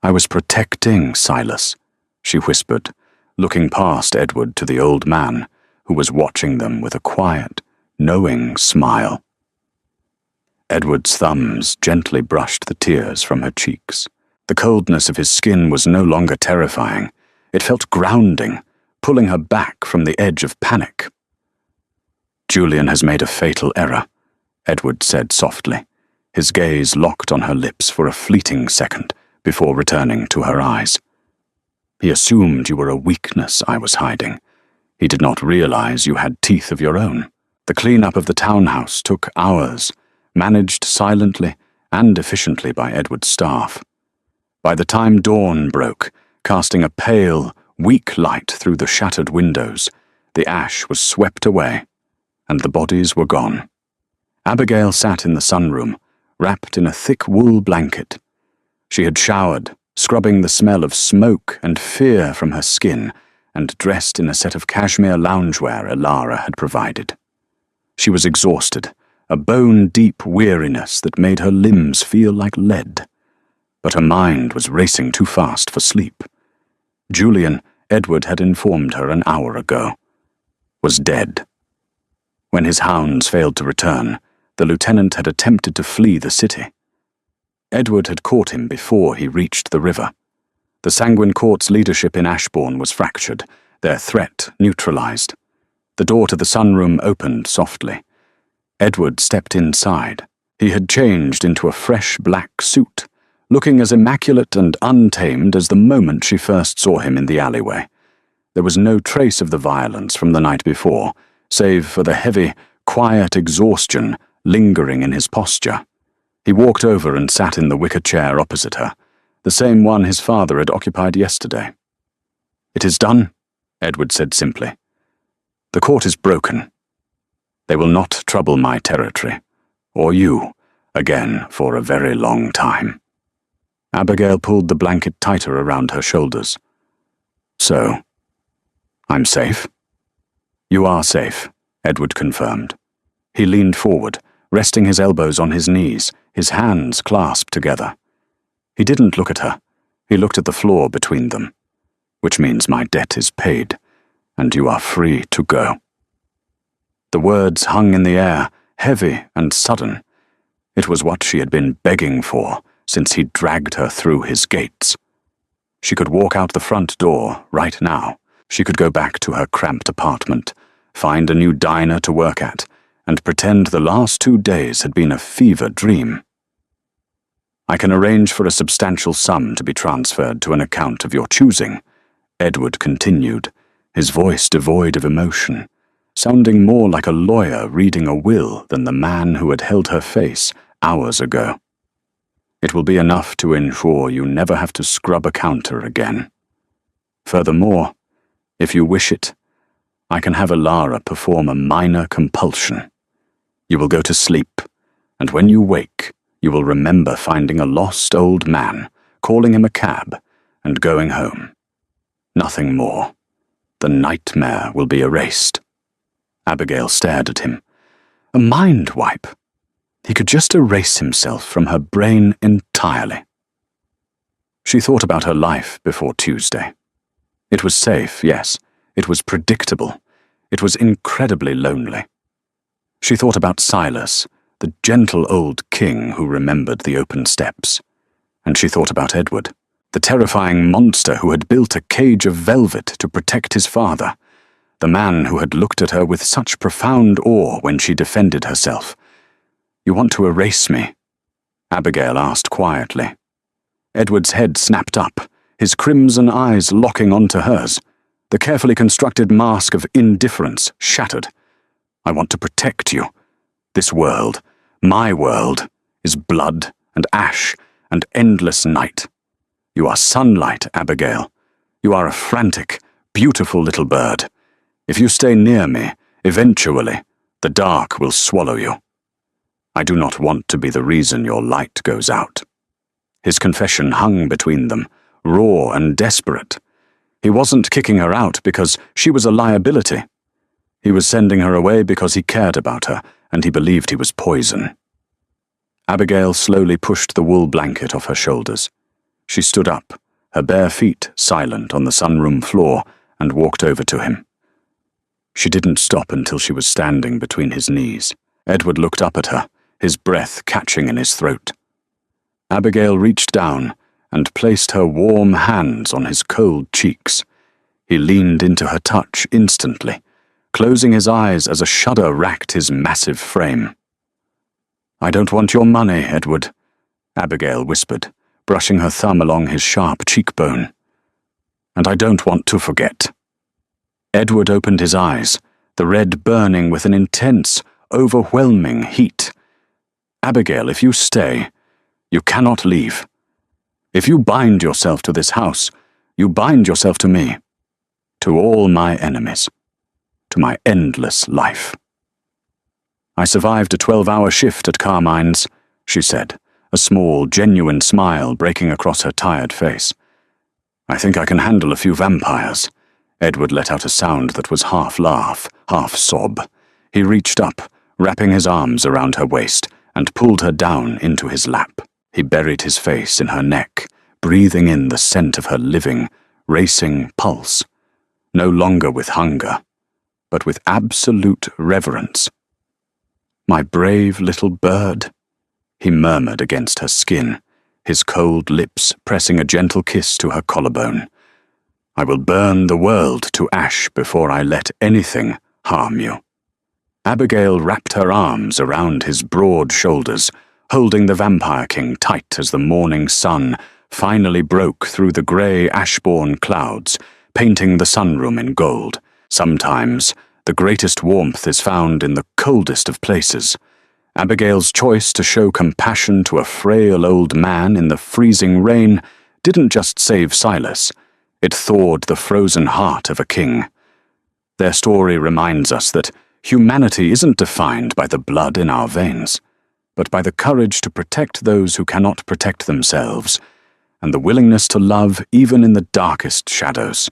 "I was protecting Silas," she whispered, looking past Edward to the old man, who was watching them with a quiet, knowing smile. Edward's thumbs gently brushed the tears from her cheeks. The coldness of his skin was no longer terrifying. It felt grounding, pulling her back from the edge of panic. "Julian has made a fatal error," Edward said softly, his gaze locked on her lips for a fleeting second before returning to her eyes. "He assumed you were a weakness I was hiding. He did not realize you had teeth of your own. The cleanup of the townhouse took hours, managed silently and efficiently by Edward's staff. By the time dawn broke, casting a pale, weak light through the shattered windows, the ash was swept away, and the bodies were gone. Abigail sat in the sunroom, wrapped in a thick wool blanket. She had showered, scrubbing the smell of smoke and fear from her skin, and dressed in a set of cashmere loungewear Elara had provided. She was exhausted, a bone-deep weariness that made her limbs feel like lead. But her mind was racing too fast for sleep. Julian, Edward had informed her an hour ago, was dead. When his hounds failed to return, the lieutenant had attempted to flee the city. Edward had caught him before he reached the river. The Sanguine Court's leadership in Ashbourne was fractured, their threat neutralized. The door to the sunroom opened softly. Edward stepped inside. He had changed into a fresh black suit, looking as immaculate and untamed as the moment she first saw him in the alleyway. There was no trace of the violence from the night before, save for the heavy, quiet exhaustion lingering in his posture. He walked over and sat in the wicker chair opposite her, the same one his father had occupied yesterday. "It is done," Edward said simply. "The court is broken. They will not trouble my territory, or you, again for a very long time." Abigail pulled the blanket tighter around her shoulders. "So, I'm safe?" "You are safe," Edward confirmed. He leaned forward, resting his elbows on his knees, his hands clasped together. He didn't look at her. He looked at the floor between them. "Which means my debt is paid, and you are free to go." The words hung in the air, heavy and sudden. It was what she had been begging for since he dragged her through his gates. She could walk out the front door right now. She could go back to her cramped apartment, find a new diner to work at, and pretend the last 2 days had been a fever dream. "I can arrange for a substantial sum to be transferred to an account of your choosing," Edward continued, his voice devoid of emotion, sounding more like a lawyer reading a will than the man who had held her face hours ago. "It will be enough to ensure you never have to scrub a counter again. Furthermore, if you wish it, I can have Alara perform a minor compulsion. You will go to sleep, and when you wake, you will remember finding a lost old man, calling him a cab, and going home. Nothing more. The nightmare will be erased." Abigail stared at him. A mind wipe. He could just erase himself from her brain entirely. She thought about her life before Tuesday. It was safe, yes. It was predictable. It was incredibly lonely. She thought about Silas, the gentle old king who remembered the open steps. And she thought about Edward, the terrifying monster who had built a cage of velvet to protect his father, the man who had looked at her with such profound awe when she defended herself. "You want to erase me?" Abigail asked quietly. Edward's head snapped up, his crimson eyes locking onto hers. The carefully constructed mask of indifference shattered. "I want to protect you. This world, my world, is blood and ash and endless night. You are sunlight, Abigail. You are a frantic, beautiful little bird. If you stay near me, eventually, the dark will swallow you. I do not want to be the reason your light goes out." His confession hung between them, raw and desperate. He wasn't kicking her out because she was a liability. He was sending her away because he cared about her, and he believed he was poison. Abigail slowly pushed the wool blanket off her shoulders. She stood up, her bare feet silent on the sunroom floor, and walked over to him. She didn't stop until she was standing between his knees. Edward looked up at her, his breath catching in his throat. Abigail reached down and placed her warm hands on his cold cheeks. He leaned into her touch instantly, closing his eyes as a shudder racked his massive frame. "I don't want your money, Edward," Abigail whispered, brushing her thumb along his sharp cheekbone. "And I don't want to forget." Edward opened his eyes, the red burning with an intense, overwhelming heat. "Abigail, if you stay, you cannot leave. If you bind yourself to this house, you bind yourself to me, to all my enemies, to my endless life." "I survived a 12-hour shift at Carmine's," she said, a small, genuine smile breaking across her tired face. "I think I can handle a few vampires." Edward let out a sound that was half laugh, half sob. He reached up, wrapping his arms around her waist, and pulled her down into his lap. He buried his face in her neck, breathing in the scent of her living, racing pulse, no longer with hunger, but with absolute reverence. "My brave little bird," he murmured against her skin, his cold lips pressing a gentle kiss to her collarbone. "I will burn the world to ash before I let anything harm you." Abigail wrapped her arms around his broad shoulders, holding the Vampire King tight as the morning sun finally broke through the grey ash-born clouds, painting the sunroom in gold. Sometimes the greatest warmth is found in the coldest of places. Abigail's choice to show compassion to a frail old man in the freezing rain didn't just save Silas, it thawed the frozen heart of a king. Their story reminds us that humanity isn't defined by the blood in our veins, but by the courage to protect those who cannot protect themselves, and the willingness to love even in the darkest shadows.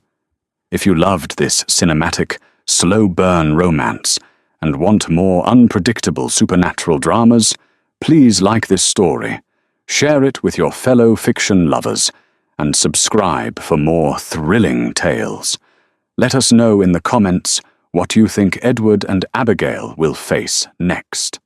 If you loved this cinematic, slow-burn romance and want more unpredictable supernatural dramas, please like this story, share it with your fellow fiction lovers, and subscribe for more thrilling tales. Let us know in the comments what you think Edward and Abigail will face next.